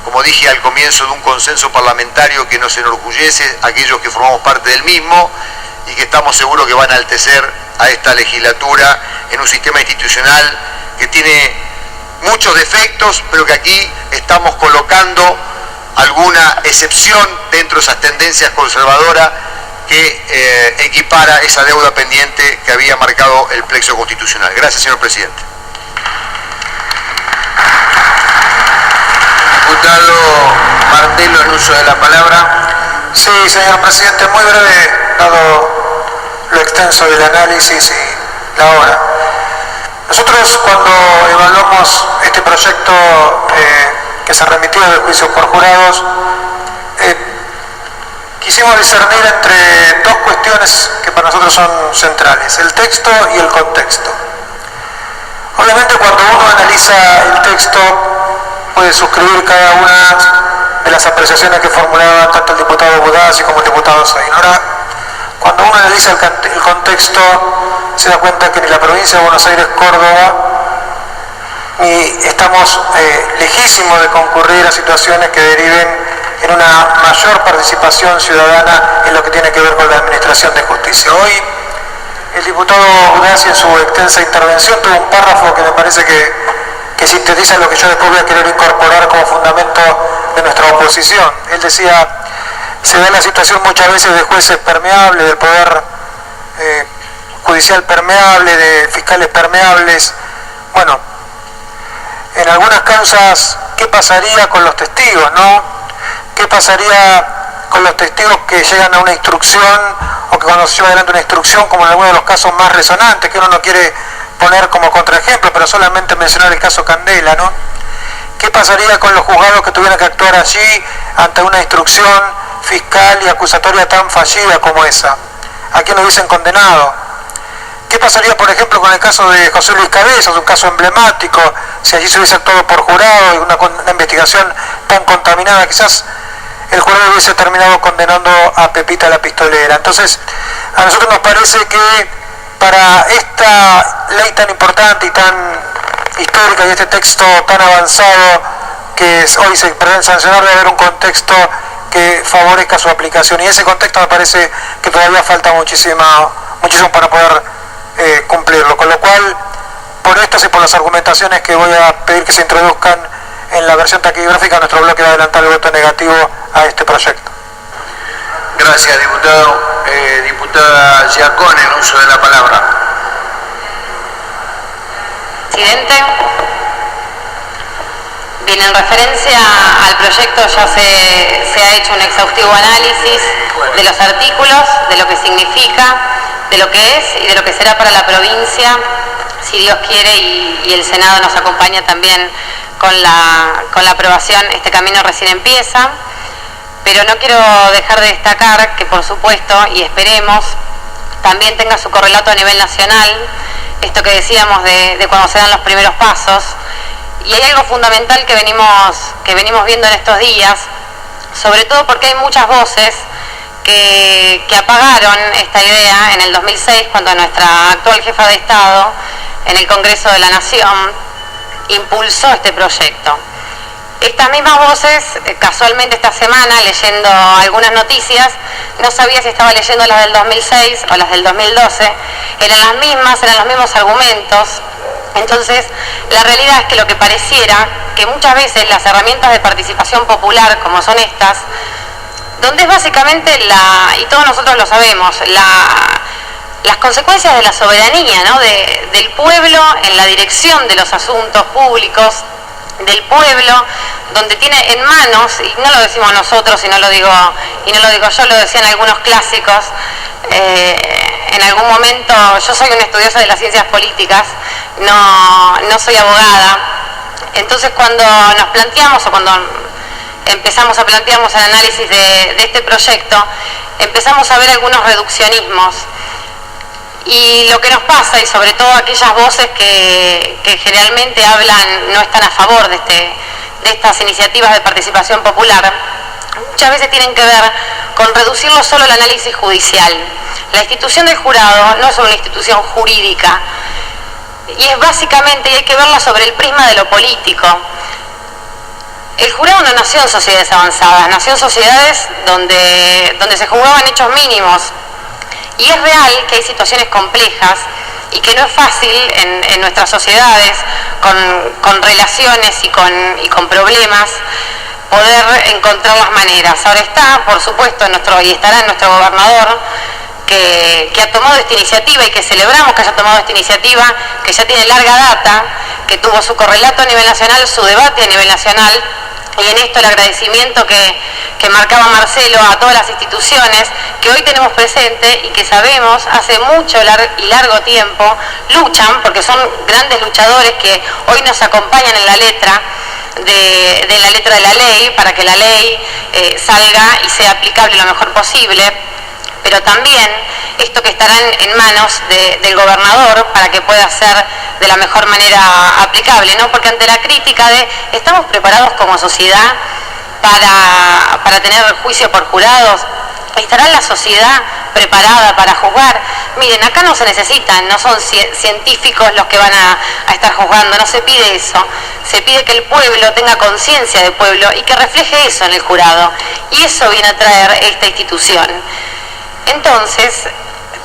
como dije al comienzo, de un consenso parlamentario que nos enorgullece a aquellos que formamos parte del mismo y que estamos seguros que van a enaltecer a esta legislatura en un sistema institucional que tiene muchos defectos, pero que aquí estamos colocando alguna excepción dentro de esas tendencias conservadoras que equipara esa deuda pendiente que había marcado el plexo constitucional. Gracias, señor presidente. Diputado Martelo, en uso de la palabra. Sí, señor presidente, muy breve, dado lo extenso del análisis y la hora. Nosotros, cuando evaluamos este proyecto que se remitió del juicio por jurados, quisimos discernir entre dos cuestiones que para nosotros son centrales: el texto y el contexto. Obviamente, cuando uno analiza el texto, puede suscribir cada una de las apreciaciones que formulaban tanto el diputado Budassi como el diputado Zoin. Ahora, cuando uno analiza el contexto, se da cuenta que ni la provincia de Buenos Aires, Córdoba, ni estamos lejísimos de concurrir a situaciones que deriven en una mayor participación ciudadana en lo que tiene que ver con la administración de justicia. Hoy, el diputado Budassi, en su extensa intervención, tuvo un párrafo que me parece que sintetiza lo que yo después voy a querer incorporar como fundamento de nuestra oposición. Él decía: se da la situación muchas veces de jueces permeables, del poder judicial permeable, de fiscales permeables. Bueno, en algunas causas, ¿qué pasaría con los testigos, no? ¿Qué pasaría con los testigos que llegan a una instrucción o que cuando se lleva adelante una instrucción, como en algunos de los casos más resonantes, que uno no quiere poner como contraejemplo, pero solamente mencionar el caso Candela, ¿no? ¿Qué pasaría con los juzgados que tuvieran que actuar allí ante una instrucción fiscal y acusatoria tan fallida como esa? ¿A quién lo hubiesen condenado? ¿Qué pasaría, por ejemplo, con el caso de José Luis Cabezas, un caso emblemático, si allí se hubiese actuado por jurado y una investigación tan contaminada? Quizás el jurado hubiese terminado condenando a Pepita la Pistolera. Entonces, a nosotros nos parece que para esta ley tan importante y tan histórica y este texto tan avanzado que hoy se pretende sancionar, debe haber un contexto que favorezca su aplicación, y ese contexto me parece que todavía falta muchísimo para poder cumplirlo, con lo cual, por estas y por las argumentaciones que voy a pedir que se introduzcan en la versión taquigráfica, nuestro bloque va a adelantar el voto negativo a este proyecto. Gracias, diputado. Diputada Giacone, en uso de la palabra. Presidente, bien, en referencia al proyecto ya se ha hecho un exhaustivo análisis de los artículos, de lo que significa, de lo que es y de lo que será para la provincia, si Dios quiere y el Senado nos acompaña también con la aprobación. Este camino recién empieza, pero no quiero dejar de destacar que, por supuesto, y esperemos, también tenga su correlato a nivel nacional, esto que decíamos de cuando se dan los primeros pasos. Y hay algo fundamental que venimos viendo en estos días, sobre todo porque hay muchas voces que apagaron esta idea en el 2006, cuando nuestra actual jefa de Estado, en el Congreso de la Nación, impulsó este proyecto. Estas mismas voces, casualmente esta semana, leyendo algunas noticias, no sabía si estaba leyendo las del 2006 o las del 2012, eran los mismos argumentos. Entonces, la realidad es que lo que pareciera, que muchas veces las herramientas de participación popular, como son estas, donde es básicamente y todos nosotros lo sabemos, las consecuencias de la soberanía, ¿no? del pueblo en la dirección de los asuntos públicos, del pueblo, donde tiene en manos, y no lo decimos nosotros, y no lo digo yo, lo decían algunos clásicos, en algún momento. Yo soy una estudiosa de las ciencias políticas, no soy abogada. Entonces, cuando nos planteamos, o cuando empezamos a plantearnos el análisis de este proyecto, empezamos a ver algunos reduccionismos. Y lo que nos pasa, y sobre todo aquellas voces que generalmente hablan, no están a favor de estas iniciativas de participación popular, muchas veces tienen que ver con reducirlo solo al análisis judicial. La institución del jurado no es una institución jurídica, y es básicamente, y hay que verla sobre el prisma de lo político. El jurado no nació en sociedades avanzadas, nació en sociedades donde se juzgaban hechos mínimos. Y es real que hay situaciones complejas y que no es fácil en nuestras sociedades, con relaciones y con problemas, poder encontrar las maneras. Ahora está, por supuesto, y estará en nuestro gobernador, que ha tomado esta iniciativa y que celebramos que haya tomado esta iniciativa, que ya tiene larga data, que tuvo su correlato a nivel nacional, su debate a nivel nacional, y en esto el agradecimiento que marcaba Marcelo a todas las instituciones que hoy tenemos presente y que sabemos hace mucho y largo tiempo luchan, porque son grandes luchadores que hoy nos acompañan en la letra de la letra de la ley, para que la ley salga y sea aplicable lo mejor posible, pero también esto que estará en manos del gobernador para que pueda ser de la mejor manera aplicable, ¿no? Porque ante la crítica de ¿estamos preparados como sociedad para tener juicio por jurados? ¿Estará la sociedad preparada para juzgar? Miren, acá no se necesitan, no son científicos los que van a estar juzgando, no se pide eso. Se pide que el pueblo tenga conciencia del pueblo y que refleje eso en el jurado. Y eso viene a traer esta institución. Entonces,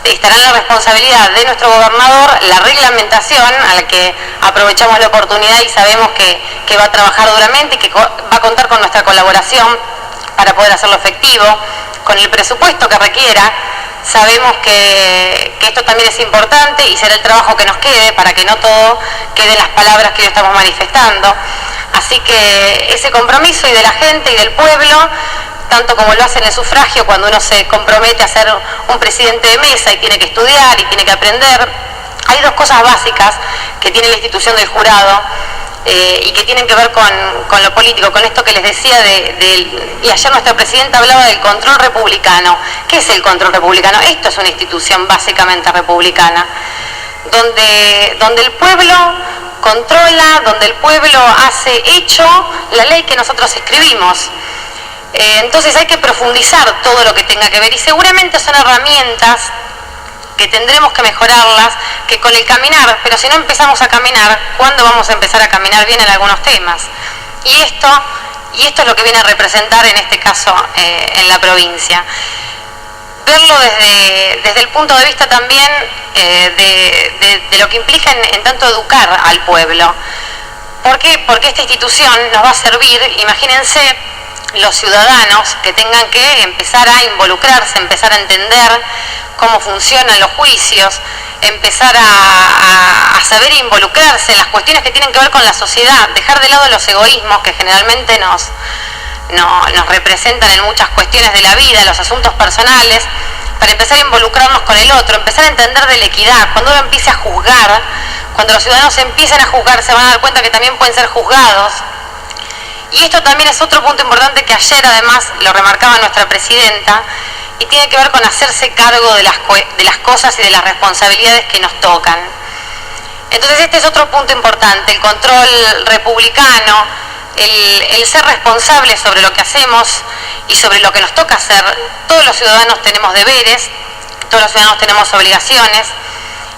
estará en la responsabilidad de nuestro gobernador la reglamentación, a la que aprovechamos la oportunidad y sabemos que va a trabajar duramente y que va a contar con nuestra colaboración para poder hacerlo efectivo, con el presupuesto que requiera. Sabemos que esto también es importante y será el trabajo que nos quede para que no todo quede en las palabras que hoy estamos manifestando. Así que ese compromiso y de la gente y del pueblo, tanto como lo hace en el sufragio, cuando uno se compromete a ser un presidente de mesa y tiene que estudiar y tiene que aprender, hay dos cosas básicas que tiene la institución del jurado y que tienen que ver con lo político, con esto que les decía y ayer nuestra presidenta hablaba del control republicano. ¿Qué es el control republicano? Esto es una institución básicamente republicana, donde el pueblo controla, donde el pueblo hace hecho la ley que nosotros escribimos. Entonces hay que profundizar todo lo que tenga que ver y seguramente son herramientas que tendremos que mejorarlas, que con el caminar, pero si no empezamos a caminar, ¿cuándo vamos a empezar a caminar bien en algunos temas? Y esto es lo que viene a representar en este caso en la provincia. Verlo desde el punto de vista también de lo que implica en tanto educar al pueblo. ¿Por qué? Porque esta institución nos va a servir, imagínense, los ciudadanos que tengan que empezar a involucrarse, empezar a entender cómo funcionan los juicios, empezar a saber involucrarse en las cuestiones que tienen que ver con la sociedad, dejar de lado los egoísmos que generalmente nos representan en muchas cuestiones de la vida, los asuntos personales, para empezar a involucrarnos con el otro, empezar a entender de la equidad. Cuando uno empiece a juzgar, cuando los ciudadanos empiecen a juzgar, se van a dar cuenta que también pueden ser juzgados. Y esto también es otro punto importante que ayer además lo remarcaba nuestra presidenta, y tiene que ver con hacerse cargo de las cosas y de las responsabilidades que nos tocan. Entonces este es otro punto importante, el control republicano, el ser responsable sobre lo que hacemos y sobre lo que nos toca hacer. Todos los ciudadanos tenemos deberes, todos los ciudadanos tenemos obligaciones,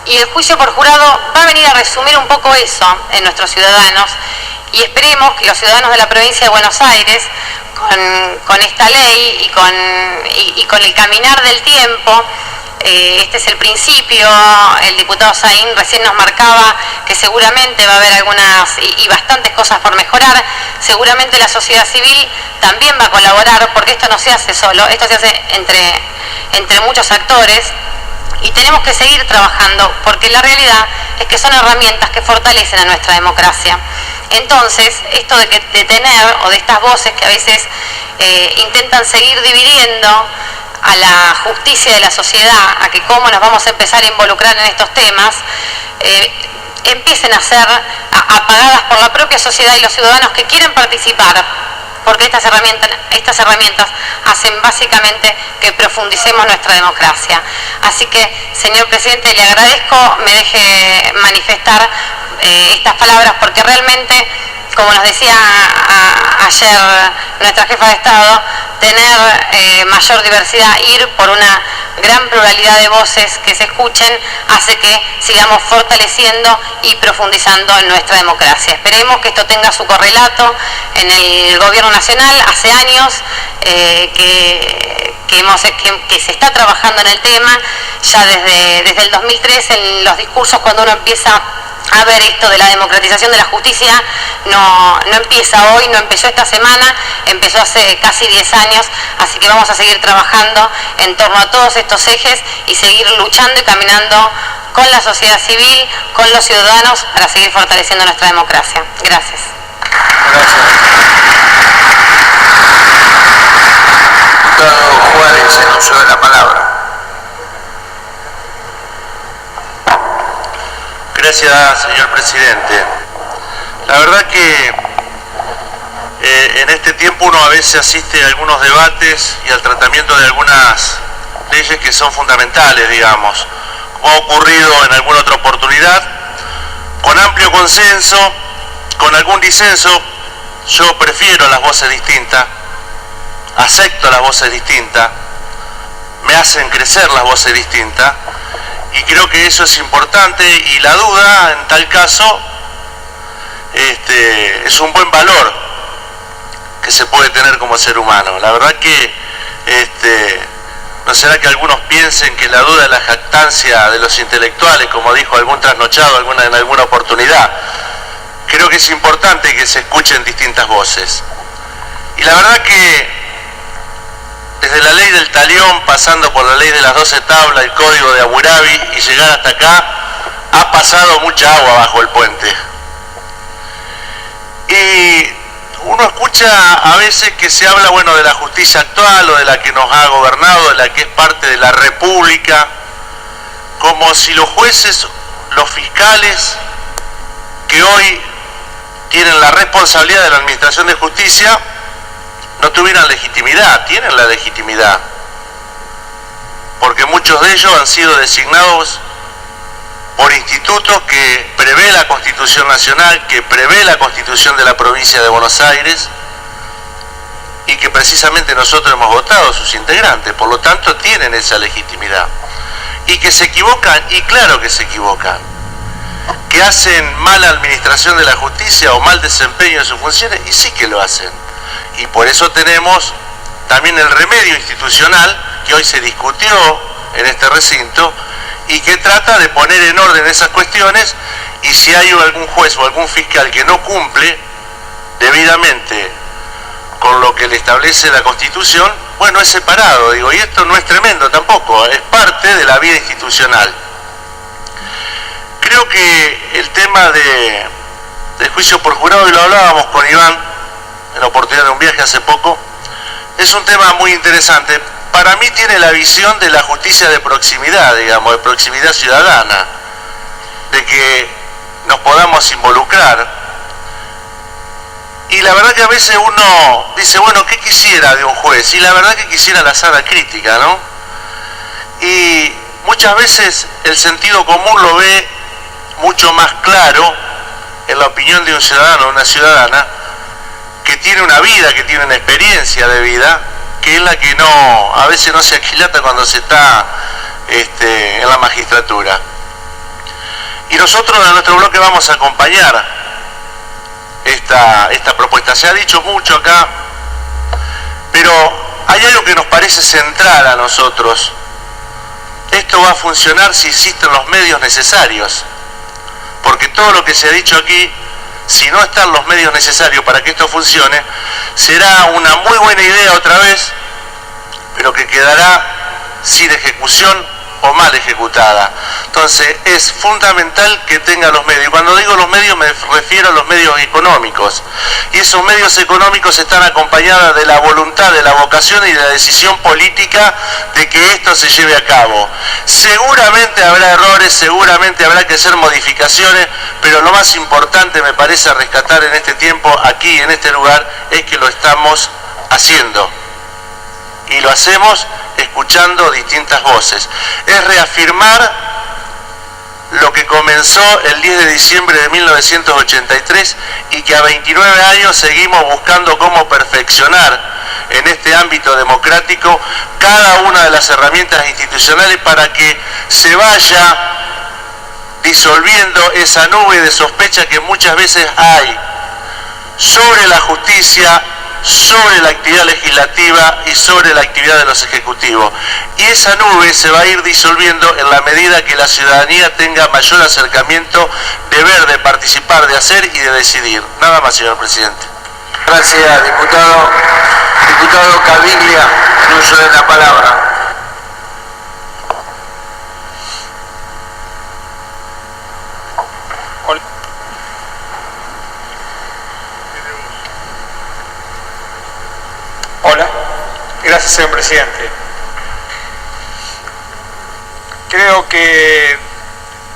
y el juicio por jurado va a venir a resumir un poco eso en nuestros ciudadanos, y esperemos que los ciudadanos de la provincia de Buenos Aires, con esta ley y con el caminar del tiempo, este es el principio, el diputado Saín recién nos marcaba que seguramente va a haber algunas y bastantes cosas por mejorar, seguramente la sociedad civil también va a colaborar, porque esto no se hace solo, esto se hace entre muchos actores, y tenemos que seguir trabajando, porque la realidad es que son herramientas que fortalecen a nuestra democracia. Entonces, esto de tener, o de estas voces que a veces intentan seguir dividiendo a la justicia de la sociedad, a que cómo nos vamos a empezar a involucrar en estos temas, empiecen a ser apagadas por la propia sociedad y los ciudadanos que quieren participar, porque estas herramientas hacen básicamente que profundicemos nuestra democracia. Así que, señor presidente, le agradezco, me deje manifestar estas palabras, porque realmente, como nos decía ayer nuestra jefa de Estado, tener mayor diversidad, ir por una gran pluralidad de voces que se escuchen hace que sigamos fortaleciendo y profundizando en nuestra democracia. Esperemos que esto tenga su correlato en el Gobierno Nacional. Hace años que se está trabajando en el tema, ya desde el 2003, en los discursos, cuando uno empieza a ver esto de la democratización de la justicia, no empieza hoy, no empezó esta semana, empezó hace casi 10 años, así que vamos a seguir trabajando en torno a todos estos ejes y seguir luchando y caminando con la sociedad civil, con los ciudadanos, para seguir fortaleciendo nuestra democracia. Gracias. Diputado Juárez, en uso de la palabra. Gracias, señor presidente. La verdad que en este tiempo uno a veces asiste a algunos debates y al tratamiento de algunas leyes que son fundamentales, digamos, como ha ocurrido en alguna otra oportunidad, con amplio consenso, con algún disenso. Yo prefiero las voces distintas, acepto las voces distintas, me hacen crecer las voces distintas, y creo que eso es importante, y la duda en tal caso es un buen valor que se puede tener como ser humano. La verdad que no será que algunos piensen que la duda es la jactancia de los intelectuales, como dijo algún trasnochado en alguna oportunidad. Creo que es importante que se escuchen distintas voces, y la verdad que desde la ley del talión, pasando por la ley de las 12 tablas, el código de Hammurabi, y llegar hasta acá, ha pasado mucha agua bajo el puente. Y uno escucha a veces que se habla, bueno, de la justicia actual, o de la que nos ha gobernado, de la que es parte de la República, como si los jueces, los fiscales, que hoy tienen la responsabilidad de la administración de justicia, no tuvieran legitimidad. Tienen la legitimidad, porque muchos de ellos han sido designados por institutos que prevé la Constitución Nacional, que prevé la Constitución de la provincia de Buenos Aires, y que precisamente nosotros hemos votado sus integrantes. Por lo tanto, tienen esa legitimidad. Y que se equivocan, y claro que se equivocan, que hacen mala administración de la justicia o mal desempeño de sus funciones, y sí que lo hacen. Y por eso tenemos también el remedio institucional, que hoy se discutió en este recinto, y que trata de poner en orden esas cuestiones, y si hay algún juez o algún fiscal que no cumple debidamente con lo que le establece la Constitución, bueno, es separado, digo, y esto no es tremendo tampoco, es parte de la vida institucional. Creo que el tema del juicio por jurado, y lo hablábamos con Iván en la oportunidad de un viaje hace poco, es un tema muy interesante. Para mí tiene la visión de la justicia de proximidad, digamos, de proximidad ciudadana, de que nos podamos involucrar. Y la verdad que a veces uno dice, bueno, ¿qué quisiera de un juez? Y la verdad que quisiera la sana crítica, ¿no? Y muchas veces el sentido común lo ve mucho más claro en la opinión de un ciudadano o una ciudadana que tiene una vida, que tiene una experiencia de vida, que es la que a veces no se aquilata cuando se está en la magistratura. Y nosotros en nuestro bloque vamos a acompañar esta propuesta. Se ha dicho mucho acá, pero hay algo que nos parece central a nosotros. Esto va a funcionar si existen los medios necesarios, porque todo lo que se ha dicho aquí, si no están los medios necesarios para que esto funcione, será una muy buena idea otra vez, pero que quedará sin ejecución o mal ejecutada. Entonces es fundamental que tenga los medios. Y cuando digo los medios me refiero a los medios económicos. Y esos medios económicos están acompañados de la voluntad, de la vocación y de la decisión política de que esto se lleve a cabo. Seguramente habrá errores, seguramente habrá que hacer modificaciones, pero lo más importante me parece rescatar en este tiempo, aquí en este lugar, es que lo estamos haciendo. Y lo hacemos escuchando distintas voces. Es reafirmar lo que comenzó el 10 de diciembre de 1983 y que a 29 años seguimos buscando cómo perfeccionar en este ámbito democrático cada una de las herramientas institucionales para que se vaya disolviendo esa nube de sospecha que muchas veces hay sobre la justicia, sobre la actividad legislativa y sobre la actividad de los ejecutivos. Y esa nube se va a ir disolviendo en la medida que la ciudadanía tenga mayor acercamiento de ver, de participar, de hacer y de decidir. Nada más, señor presidente. Gracias, diputado. Diputado Caviglia, en uso de la palabra. Hola, gracias, señor presidente. Creo que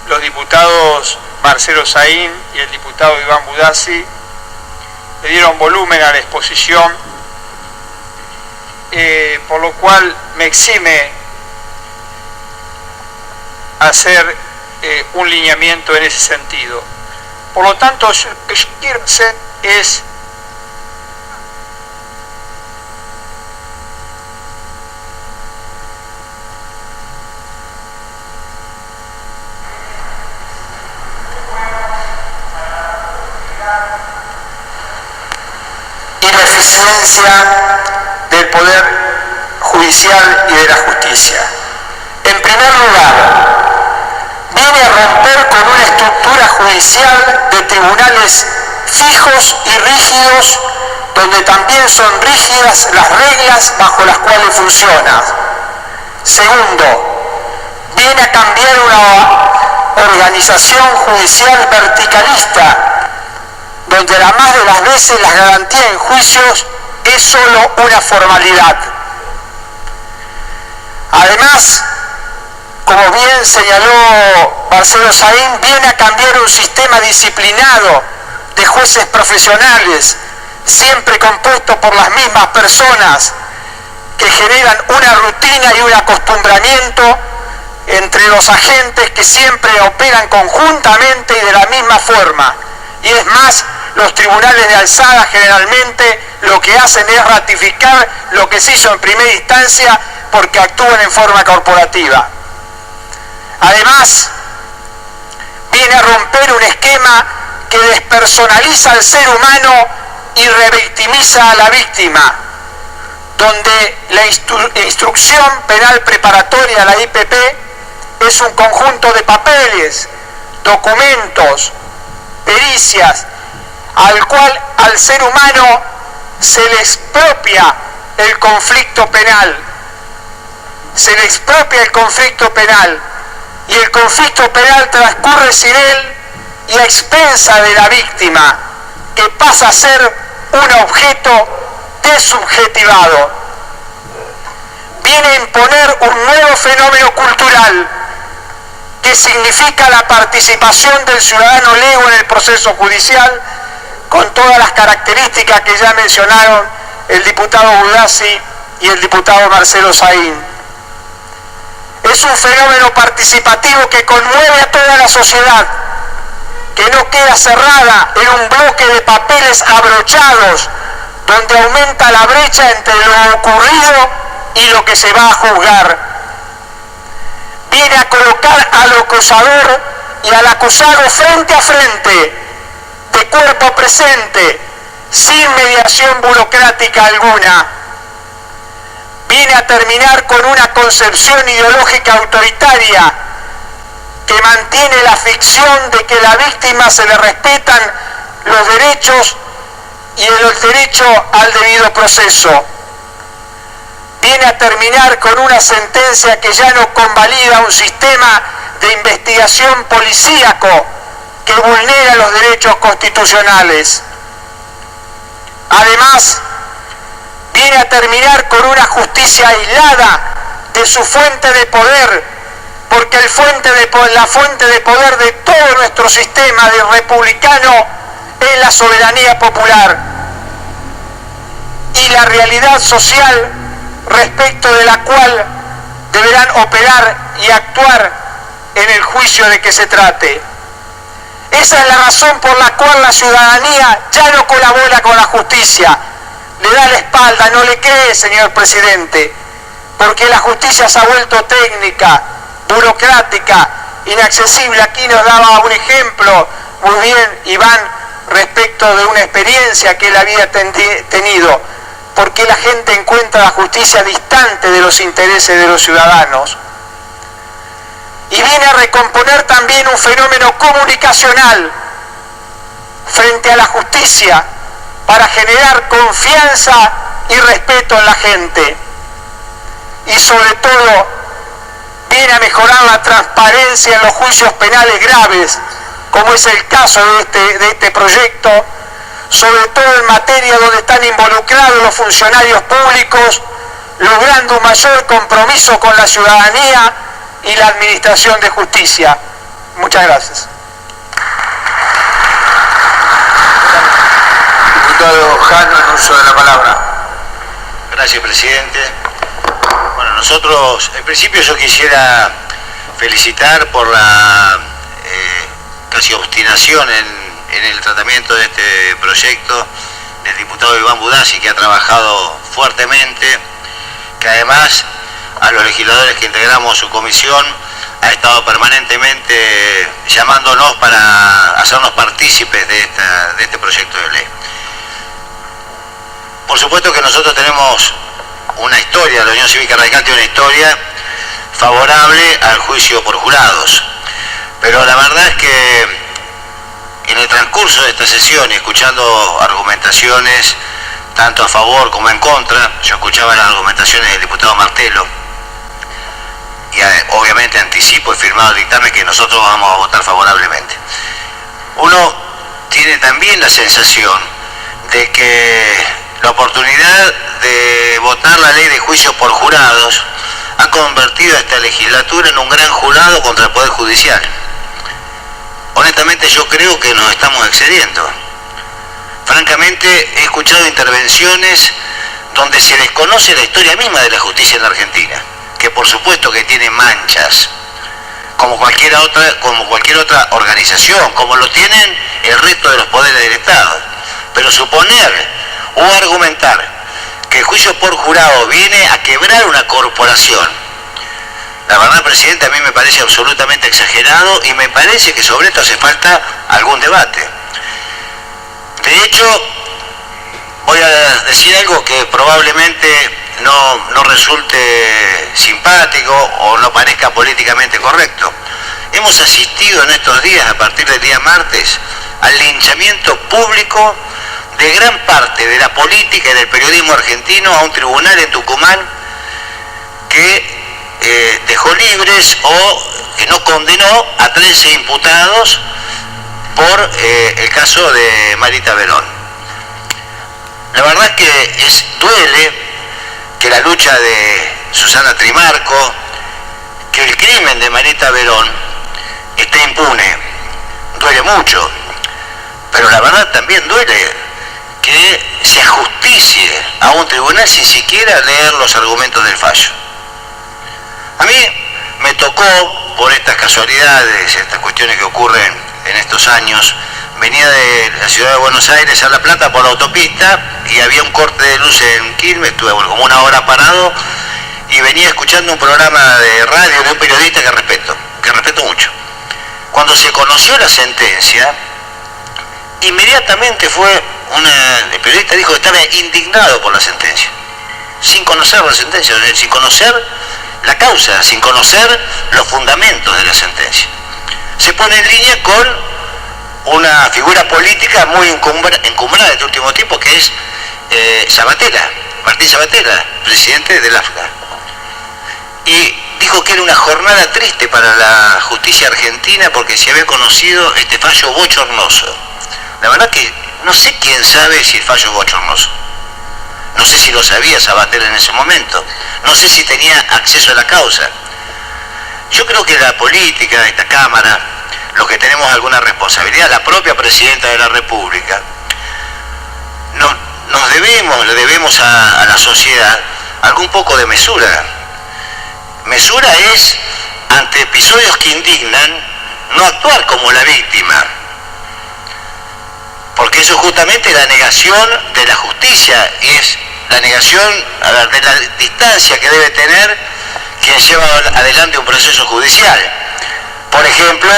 los diputados Marcelo Saín y el diputado Iván Budassi le dieron volumen a la exposición, por lo cual me exime hacer un lineamiento en ese sentido. Por lo tanto, lo que yo quiero hacer es del Poder Judicial y de la Justicia. En primer lugar, viene a romper con una estructura judicial de tribunales fijos y rígidos, donde también son rígidas las reglas bajo las cuales funciona. Segundo, viene a cambiar una organización judicial verticalista, donde la más de las veces la garantía en juicios es solo una formalidad. Además, como bien señaló Marcelo Saín, viene a cambiar un sistema disciplinado de jueces profesionales, siempre compuesto por las mismas personas, que generan una rutina y un acostumbramiento entre los agentes que siempre operan conjuntamente y de la misma forma. Y es más, los tribunales de alzada generalmente lo que hacen es ratificar lo que se hizo en primera instancia porque actúan en forma corporativa. Además, viene a romper un esquema que despersonaliza al ser humano y revictimiza a la víctima, donde la instrucción penal preparatoria, la IPP, es un conjunto de papeles, documentos, pericias, al cual al ser humano se le expropia el conflicto penal. Se le expropia el conflicto penal y el conflicto penal transcurre sin él y a expensa de la víctima, que pasa a ser un objeto desubjetivado. Viene a imponer un nuevo fenómeno cultural que significa la participación del ciudadano lego en el proceso judicial, con todas las características que ya mencionaron el diputado Budassi y el diputado Marcelo Saín. Es un fenómeno participativo que conmueve a toda la sociedad, que no queda cerrada en un bloque de papeles abrochados, donde aumenta la brecha entre lo ocurrido y lo que se va a juzgar. Viene a colocar al acusador y al acusado frente a frente, de cuerpo presente, sin mediación burocrática alguna. Viene a terminar con una concepción ideológica autoritaria que mantiene la ficción de que a la víctima se le respetan los derechos y el derecho al debido proceso. Viene a terminar con una sentencia que ya no convalida un sistema de investigación policíaco que vulnera los derechos constitucionales. Además, viene a terminar con una justicia aislada de su fuente de poder, porque la fuente de poder de todo nuestro sistema de republicano es la soberanía popular y la realidad social respecto de la cual deberán operar y actuar en el juicio de que se trate. Esa es la razón por la cual la ciudadanía ya no colabora con la justicia. le da la espalda, no le cree, señor presidente, porque la justicia se ha vuelto técnica, burocrática, inaccesible. Aquí nos daba un ejemplo muy bien Iván respecto de una experiencia que él había tenido, porque la gente encuentra la justicia distante de los intereses de los ciudadanos. Y viene a recomponer también un fenómeno comunicacional frente a la justicia para generar confianza y respeto en la gente. Y sobre todo viene a mejorar la transparencia en los juicios penales graves, como es el caso de este proyecto, sobre todo en materia donde están involucrados los funcionarios públicos, logrando un mayor compromiso con la ciudadanía y la administración de justicia. Muchas gracias. Diputado Jano, en uso de la palabra. Gracias, presidente. Bueno, nosotros, en principio yo quisiera felicitar por la casi obstinación en el tratamiento de este proyecto del diputado Iván Budassi, que ha trabajado fuertemente, que además a los legisladores que integramos su comisión ha estado permanentemente llamándonos para hacernos partícipes de este proyecto de ley. Por supuesto que nosotros tenemos una historia, la Unión Cívica Radical tiene una historia favorable al juicio por jurados, pero la verdad es que en el transcurso de esta sesión, y escuchando argumentaciones tanto a favor como en contra, yo escuchaba las argumentaciones del diputado Martelo, y obviamente anticipo y firmado el dictamen que nosotros vamos a votar favorablemente. Uno tiene también la sensación de que la oportunidad de votar la ley de juicio por jurados ha convertido a esta legislatura en un gran jurado contra el Poder Judicial. Honestamente yo creo que nos estamos excediendo. Francamente he escuchado intervenciones donde se desconoce la historia misma de la justicia en la Argentina, que por supuesto que tiene manchas, como cualquier otra organización, como lo tienen el resto de los poderes del Estado. Pero suponer o argumentar que el juicio por jurado viene a quebrar una corporación, la verdad, presidente, a mí me parece absolutamente exagerado y me parece que sobre esto hace falta algún debate. De hecho, voy a decir algo que probablemente no resulte simpático o no parezca políticamente correcto. Hemos asistido en estos días, a partir del día martes, al linchamiento público de gran parte de la política y del periodismo argentino a un tribunal en Tucumán que dejó libres o que no condenó a 13 imputados por el caso de Marita Verón. La verdad es que duele que la lucha de Susana Trimarco, que el crimen de Marita Verón esté impune. Duele mucho, pero la verdad también duele que se ajusticie a un tribunal sin siquiera leer los argumentos del fallo. A mí me tocó, por estas casualidades, estas cuestiones que ocurren en estos años, venía de la ciudad de Buenos Aires a La Plata por la autopista y había un corte de luz en Quilmes, estuve como una hora parado y venía escuchando un programa de radio de un periodista que respeto mucho. Cuando se conoció la sentencia, inmediatamente el periodista dijo que estaba indignado por la sentencia, sin conocer la sentencia, sin conocer la causa, sin conocer los fundamentos de la sentencia. Se pone en línea con una figura política muy encumbrada de este último tiempo, que es Martín Sabatella, presidente del AFCA. Y dijo que era una jornada triste para la justicia argentina porque se había conocido este fallo bochornoso. La verdad que no sé quién sabe si el fallo es bochornoso. No sé si lo sabía Sabatella en ese momento. No sé si tenía acceso a la causa. Yo creo que la política, esta Cámara, los que tenemos alguna responsabilidad, la propia Presidenta de la República, le debemos a la sociedad algún poco de mesura. Mesura es, ante episodios que indignan, no actuar como la víctima. Porque porque eso es justamente la negación de la justicia, y es la negación, a ver, de la distancia que debe tener quien lleva adelante un proceso judicial. Por ejemplo,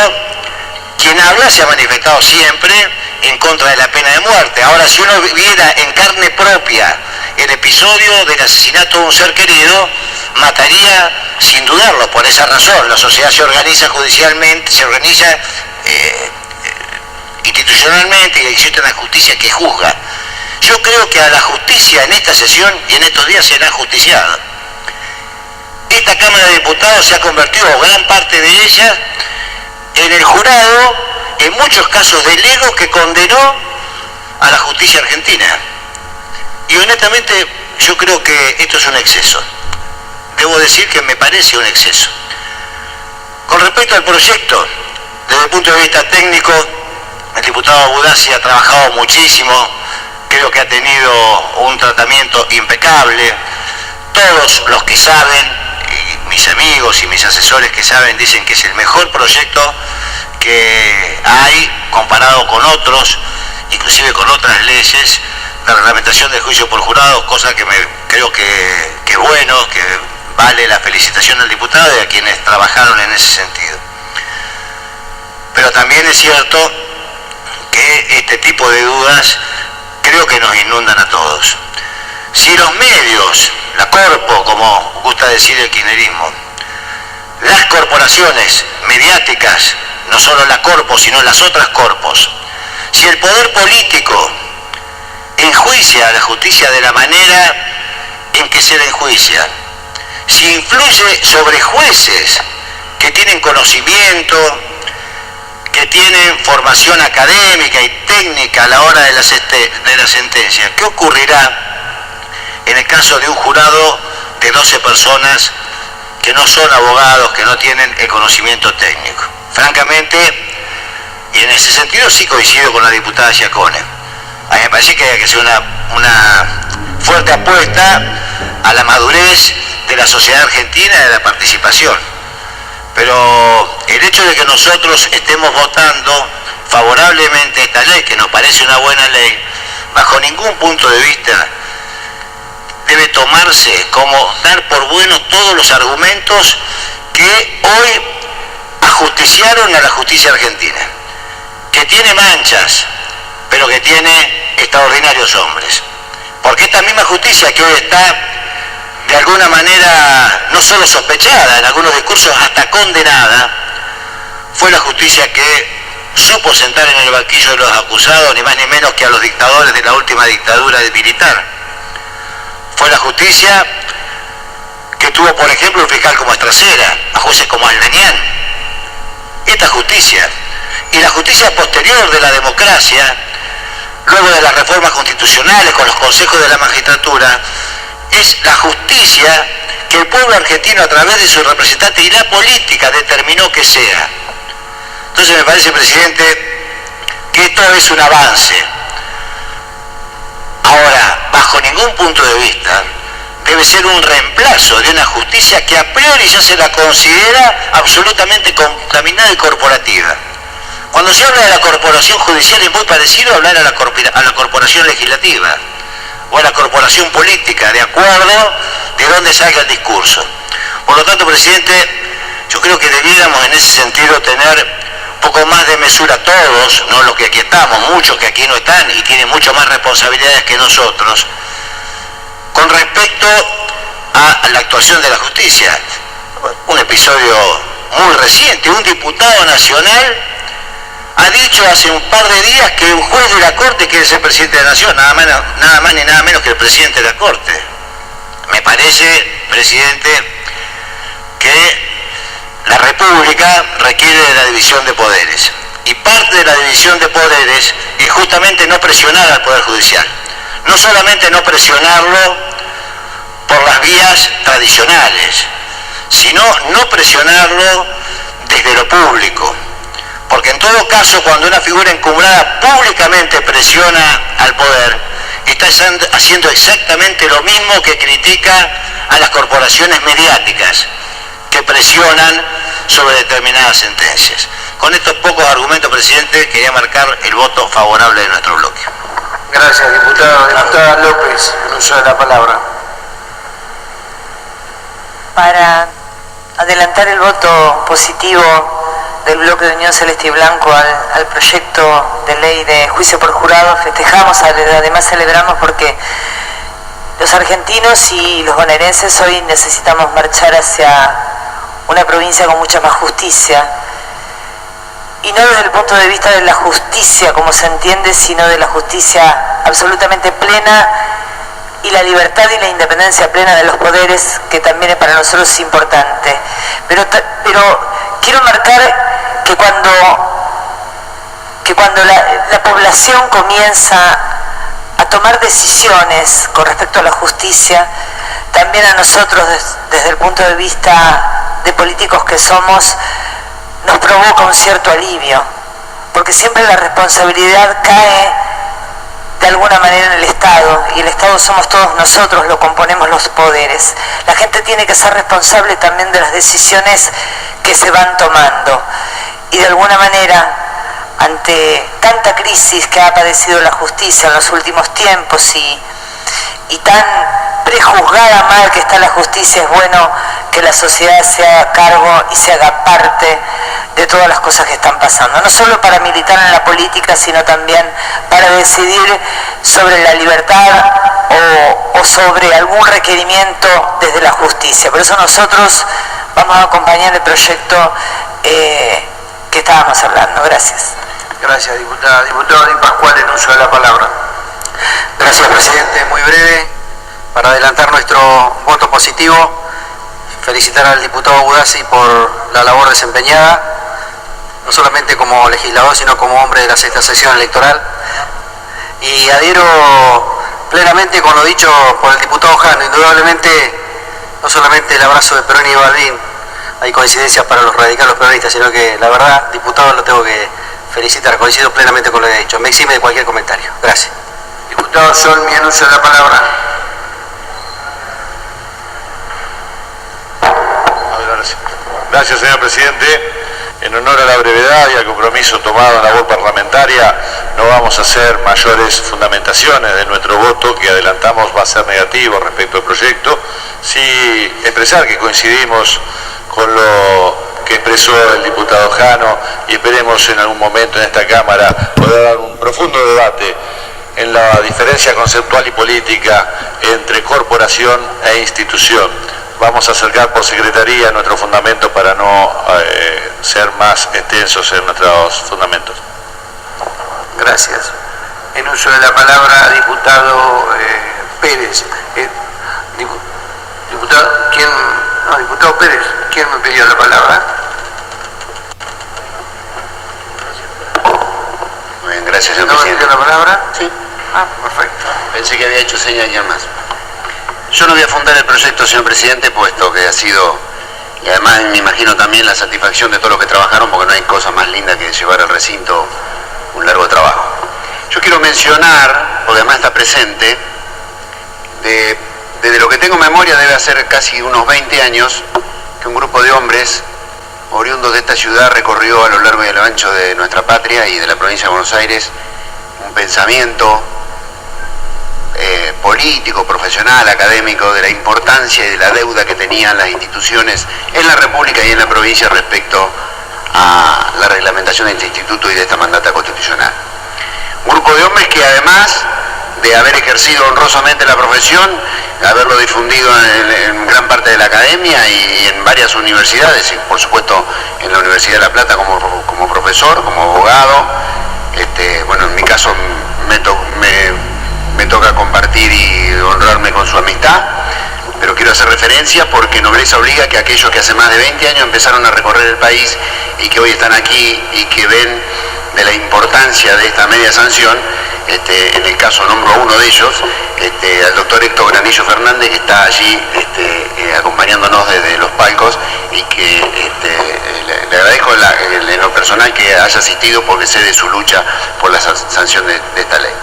quien habla se ha manifestado siempre en contra de la pena de muerte. Ahora, si uno viera en carne propia el episodio del asesinato de un ser querido, mataría sin dudarlo. Por esa razón, la sociedad se organiza judicialmente, se organiza institucionalmente, y existe una justicia que juzga. Yo creo que a la justicia en esta sesión y en estos días será justiciada. Esta Cámara de Diputados se ha convertido, gran parte de ella, en el jurado, en muchos casos del ego, que condenó a la justicia argentina. Y honestamente yo creo que esto es un exceso. Debo decir que me parece un exceso. Con respecto al proyecto, desde el punto de vista técnico, el diputado Abudasi ha trabajado muchísimo, creo que ha tenido un tratamiento impecable. Todos los que saben, y mis amigos y mis asesores que saben, dicen que es el mejor proyecto que hay comparado con otros, inclusive con otras leyes de reglamentación del juicio por jurado, cosa que creo que es bueno, que vale la felicitación del diputado y a quienes trabajaron en ese sentido. Pero también es cierto que este tipo de dudas creo que nos inundan a todos. Si los medios, la corpo, como gusta decir el kirchnerismo, las corporaciones mediáticas, no solo la corpo, sino las otras corpos, si el poder político enjuicia a la justicia de la manera en que se la enjuicia, si influye sobre jueces que tienen conocimiento, que tienen formación académica y técnica a la hora de la sentencia, ¿qué ocurrirá en el caso de un jurado de 12 personas que no son abogados, que no tienen el conocimiento técnico? Francamente, y en ese sentido sí coincido con la diputada Giacone, a mí me parece que hay que hacer una fuerte apuesta a la madurez de la sociedad argentina y de la participación. Pero el hecho de que nosotros estemos votando favorablemente esta ley, que nos parece una buena ley, bajo ningún punto de vista debe tomarse como dar por buenos todos los argumentos que hoy ajusticiaron a la justicia argentina, que tiene manchas, pero que tiene extraordinarios hombres. Porque esta misma justicia que hoy está de alguna manera no solo sospechada, en algunos discursos hasta condenada, fue la justicia que supo sentar en el banquillo de los acusados ni más ni menos que a los dictadores de la última dictadura militar. Fue la justicia que tuvo, por ejemplo, un fiscal como Estracera, a jueces como Aldanián. Esta justicia, y la justicia posterior de la democracia, luego de las reformas constitucionales con los consejos de la magistratura, es la justicia que el pueblo argentino, a través de sus representantes y la política, determinó que sea. Entonces me parece, presidente, que esto es un avance. Ahora, bajo ningún punto de vista, debe ser un reemplazo de una justicia que a priori ya se la considera absolutamente contaminada y corporativa. Cuando se habla de la corporación judicial es muy parecido a hablar a la corporación legislativa o a la corporación política, de acuerdo de dónde salga el discurso. Por lo tanto, presidente, yo creo que debiéramos en ese sentido tener un poco más de mesura todos, no los que aquí estamos, muchos que aquí no están y tienen mucho más responsabilidades que nosotros, con respecto a la actuación de la justicia. Un episodio muy reciente, un diputado nacional ha dicho hace un par de días que un juez de la Corte quiere ser presidente de la Nación, nada más ni nada menos que el presidente de la Corte. Me parece, presidente, que la República requiere de la división de poderes. Y parte de la división de poderes es justamente no presionar al Poder Judicial. No solamente no presionarlo por las vías tradicionales, sino no presionarlo desde lo público. Porque en todo caso, cuando una figura encumbrada públicamente presiona al poder, está haciendo exactamente lo mismo que critica a las corporaciones mediáticas que presionan sobre determinadas sentencias. Con estos pocos argumentos, presidente, quería marcar el voto favorable de nuestro bloque. Gracias, diputado. Diputada López, el uso de la palabra. Para adelantar el voto positivo del bloque de Unión Celeste y Blanco al proyecto de ley de juicio por jurado, festejamos, además celebramos porque los argentinos y los bonaerenses hoy necesitamos marchar hacia una provincia con mucha más justicia, y no desde el punto de vista de la justicia como se entiende, sino de la justicia absolutamente plena y la libertad y la independencia plena de los poderes, que también es para nosotros es importante. Pero quiero marcar que cuando la población comienza a tomar decisiones con respecto a la justicia, también a nosotros desde el punto de vista de políticos que somos, nos provoca un cierto alivio, porque siempre la responsabilidad cae de alguna manera en el Estado, y el Estado somos todos nosotros, lo componemos los poderes. La gente tiene que ser responsable también de las decisiones que se van tomando, y de alguna manera, ante tanta crisis que ha padecido la justicia en los últimos tiempos y tan prejuzgada mal que está la justicia, es bueno que la sociedad se haga cargo y se haga parte de todas las cosas que están pasando, no solo para militar en la política, sino también para decidir sobre la libertad o sobre algún requerimiento desde la justicia. Por eso nosotros vamos a acompañar el proyecto que estábamos hablando. Gracias. Gracias, diputada. Diputado Di Pasquale, en uso de la palabra. Gracias, presidente. Muy breve, para adelantar nuestro voto positivo, felicitar al diputado Budassi por la labor desempeñada, no solamente como legislador, sino como hombre de la sexta sesión electoral. Y adhiero plenamente con lo dicho por el diputado Jano. Indudablemente, no solamente el abrazo de Perón y Balbín, hay coincidencias para los radicales peronistas, sino que la verdad, diputado, lo tengo que felicitar, coincido plenamente con lo que he dicho. Me exime de cualquier comentario. Gracias. Diputado Solmi, en uso de la palabra. Gracias, señor presidente. En honor a la brevedad y al compromiso tomado en la labor parlamentaria, no vamos a hacer mayores fundamentaciones de nuestro voto, que adelantamos va a ser negativo respecto al proyecto. Sí expresar que coincidimos con lo que expresó el diputado Jano, y esperemos en algún momento en esta Cámara poder dar un profundo debate en la diferencia conceptual y política entre corporación e institución. Vamos a acercar por secretaría nuestro fundamento para no ser más extensos en nuestros fundamentos. Gracias. En uso de la palabra, diputado Pérez. Diputado Pérez, ¿quién me pidió la palabra? Muy bien, gracias, señor ¿No me presidente. pidió la palabra? Sí. Ah, perfecto. Pensé que había hecho señas y más. Yo no voy a fundar el proyecto, señor presidente, puesto que ha sido, y además me imagino también la satisfacción de todos los que trabajaron, porque no hay cosa más linda que llevar al recinto un largo trabajo. Yo quiero mencionar, porque además está presente, desde lo que tengo memoria debe hacer casi unos 20 años, que un grupo de hombres oriundos de esta ciudad recorrió a lo largo y a lo ancho de nuestra patria y de la provincia de Buenos Aires un pensamiento político, profesional, académico, de la importancia y de la deuda que tenían las instituciones en la República y en la provincia respecto a la reglamentación de este instituto y de esta mandata constitucional. Un grupo de hombres que, además de haber ejercido honrosamente la profesión, haberlo difundido en gran parte de la academia y en varias universidades, y por supuesto en la Universidad de La Plata como profesor, como abogado. Bueno, en mi caso me toca compartir y honrarme con su amistad, pero quiero hacer referencia porque nobleza obliga que aquellos que hace más de 20 años empezaron a recorrer el país y que hoy están aquí y que ven de la importancia de esta media sanción, en el caso nombro a uno de ellos, al doctor Héctor Granillo Fernández, que está allí acompañándonos desde los palcos, y que le agradezco en lo personal que haya asistido, porque sé de su lucha por la sanción de esta ley.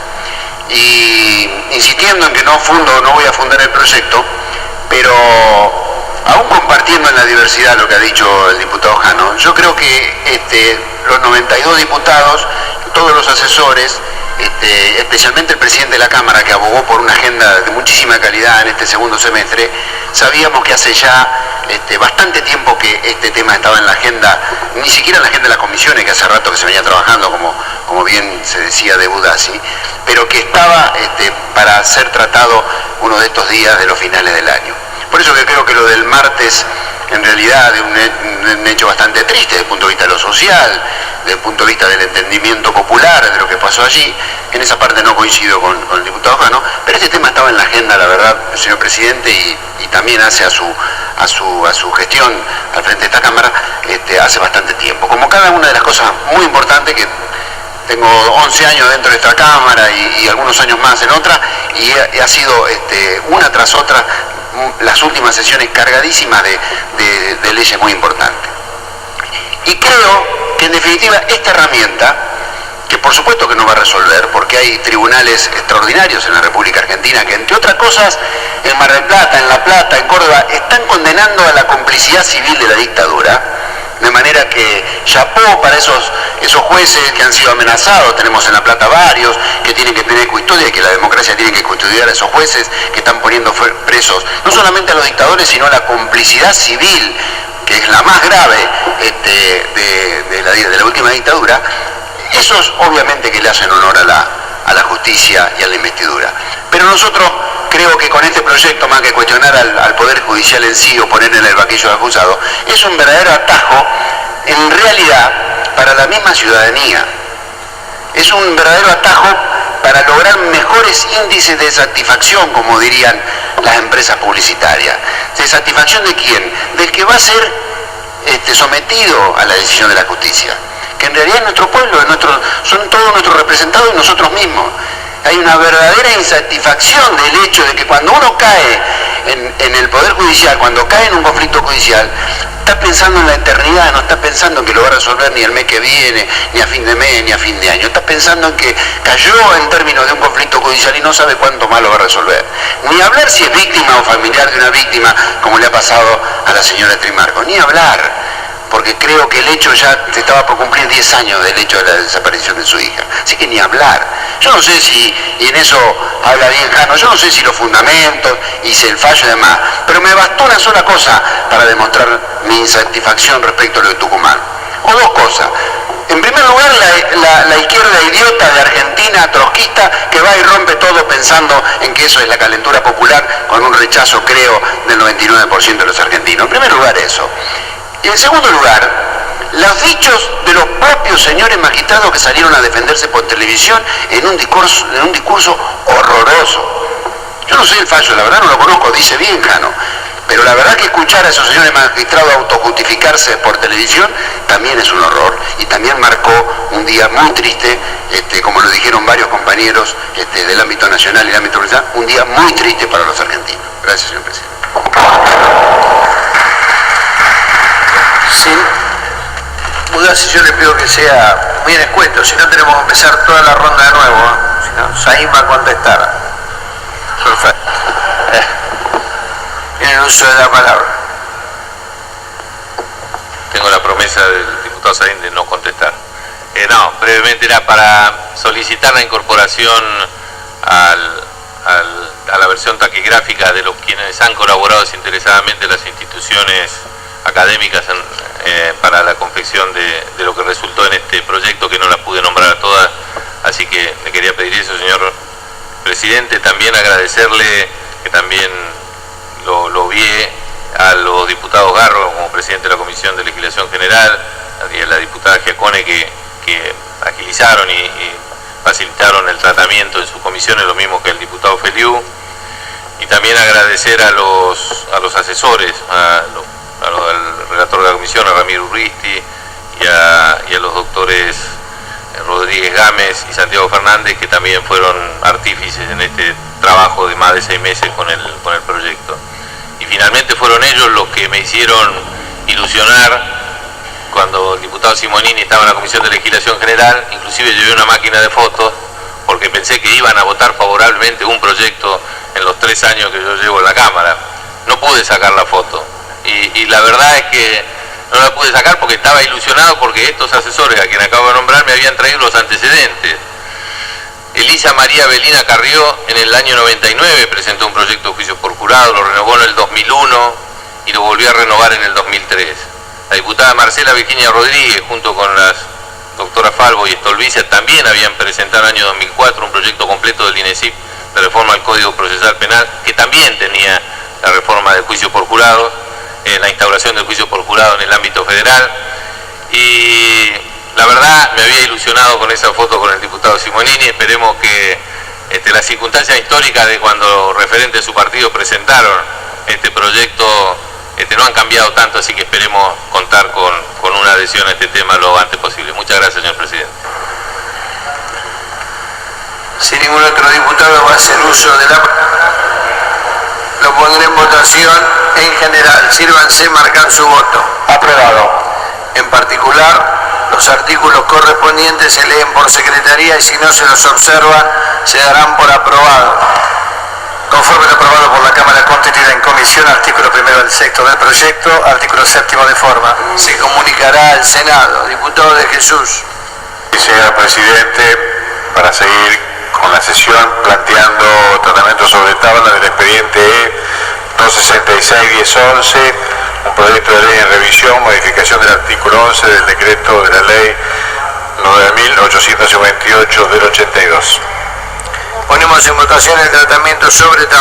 Y insistiendo en que no voy a fundar el proyecto, pero aún compartiendo en la diversidad lo que ha dicho el diputado Jano, yo creo que los 92 diputados, todos los asesores, especialmente el presidente de la Cámara, que abogó por una agenda de muchísima calidad en este segundo semestre, sabíamos que hace ya bastante tiempo que este tema estaba en la agenda, ni siquiera en la agenda de las comisiones, que hace rato que se venía trabajando, como bien se decía de Budassi, pero que estaba para ser tratado uno de estos días de los finales del año. Por eso que creo que lo del martes, en realidad, es un hecho bastante triste desde el punto de vista de lo social, desde el punto de vista del entendimiento popular de lo que pasó allí. En esa parte no coincido con el diputado Jano, pero este tema estaba en la agenda, la verdad, señor presidente, y también hace a su gestión al frente de esta Cámara hace bastante tiempo. Como cada una de las cosas muy importantes que tengo 11 años dentro de esta Cámara y algunos años más en otra, y ha sido una tras otra las últimas sesiones cargadísimas de leyes muy importantes. Y creo que en definitiva esta herramienta, que por supuesto que no va a resolver, porque hay tribunales extraordinarios en la República Argentina que, entre otras cosas, en Mar del Plata, en La Plata, en Córdoba, están condenando a la complicidad civil de la dictadura, de manera que chapó para esos jueces que han sido amenazados. Tenemos en La Plata varios que tienen que tener custodia y que la democracia tiene que custodiar a esos jueces que están poniendo presos no solamente a los dictadores, sino a la complicidad civil, que es la más grave de la última dictadura. Esos obviamente que le hacen honor a la justicia y a la investidura. Pero nosotros creo que con este proyecto, más que cuestionar al Poder Judicial en sí o poner en el banquillo de acusados, es un verdadero atajo, en realidad, para la misma ciudadanía. Es un verdadero atajo para lograr mejores índices de satisfacción, como dirían las empresas publicitarias. ¿De satisfacción de quién? Del que va a ser sometido a la decisión de la justicia. Que en realidad es nuestro pueblo, son todos nuestros representados y nosotros mismos. Hay una verdadera insatisfacción del hecho de que cuando uno cae en el Poder Judicial, cuando cae en un conflicto judicial, está pensando en la eternidad, no está pensando en que lo va a resolver ni el mes que viene, ni a fin de mes, ni a fin de año. Está pensando en que cayó en términos de un conflicto judicial y no sabe cuánto más lo va a resolver. Ni hablar si es víctima o familiar de una víctima, como le ha pasado a la señora Trimarco. Ni hablar. Porque creo que el hecho ya se estaba por cumplir 10 años del hecho de la desaparición de su hija. Así que ni hablar. Yo no sé si, y en eso habla bien Jano, yo no sé si los fundamentos, hice el fallo y demás, pero me bastó una sola cosa para demostrar mi insatisfacción respecto a lo de Tucumán. O dos cosas. En primer lugar, la izquierda idiota de Argentina, trotskista, que va y rompe todo pensando en que eso es la calentura popular, con un rechazo, creo, del 99% de los argentinos. En primer lugar, eso. Y en segundo lugar, los dichos de los propios señores magistrados que salieron a defenderse por televisión en un discurso horroroso. Yo no sé el fallo, la verdad no lo conozco, dice bien Jano, pero la verdad que escuchar a esos señores magistrados autojustificarse por televisión también es un horror, y también marcó un día muy triste, como lo dijeron varios compañeros del ámbito nacional y del ámbito universal, un día muy triste para los argentinos. Gracias, señor presidente. Sí, Budassi, yo le pido que sea bien escueto, si no tenemos que empezar toda la ronda de nuevo, si no, Saín va a contestar. Perfecto. Tienen uso de la palabra. Tengo la promesa del diputado Saín de no contestar. No, brevemente era para solicitar la incorporación a la versión taquigráfica de los quienes han colaborado desinteresadamente las instituciones académicas para la confección de lo que resultó en este proyecto, que no las pude nombrar a todas, así que le quería pedir eso, señor presidente. También agradecerle, que también lo vi a los diputados Garro como presidente de la Comisión de Legislación General, y a la diputada Giacone que agilizaron y facilitaron el tratamiento en sus comisiones, lo mismo que el diputado Feliu. Y también agradecer a los asesores, al relator de la comisión, a Ramiro Urristi, y a los doctores Rodríguez Gámez y Santiago Fernández, que también fueron artífices en este trabajo de más de 6 meses con el proyecto. Y finalmente fueron ellos los que me hicieron ilusionar cuando el diputado Simonini estaba en la Comisión de Legislación General. Inclusive llevé una máquina de fotos porque pensé que iban a votar favorablemente un proyecto en los 3 años que yo llevo en la Cámara. No pude sacar la foto. la verdad es que no la pude sacar porque estaba ilusionado porque estos asesores a quien acabo de nombrar me habían traído los antecedentes. Elisa María Belina Carrió en el año 99 presentó un proyecto de juicio por jurado, lo renovó en el 2001 y lo volvió a renovar en el 2003. La diputada Marcela Virginia Rodríguez, junto con las doctoras Falvo y Stolbizer, también habían presentado en el año 2004 un proyecto completo del INESIP de reforma al Código Procesal Penal, que también tenía la reforma del juicio por jurado, la instauración del juicio por jurado en el ámbito federal. Y la verdad me había ilusionado con esa foto con el diputado Simonini. Esperemos que las circunstancias históricas de cuando referentes de su partido presentaron este proyecto no han cambiado tanto, así que esperemos contar con una adhesión a este tema lo antes posible. Muchas gracias, señor presidente. Si ningún otro diputado va a hacer uso de la... Lo pondré en votación en general. Sírvanse marcar su voto. Aprobado. En particular, los artículos correspondientes se leen por secretaría y si no se los observan, se darán por aprobado. Conforme lo aprobado por la Cámara contenida en comisión, artículo primero del sexto del proyecto, artículo séptimo de forma. Se comunicará al Senado. Diputado de Jesús. Señor presidente, para seguir con la sesión planteando tratamiento sobre tabla del expediente E-266-1011, un proyecto de ley en revisión, modificación del artículo 11 del decreto de la ley 9.858 del 82. Ponemos en votación el tratamiento sobre tabla.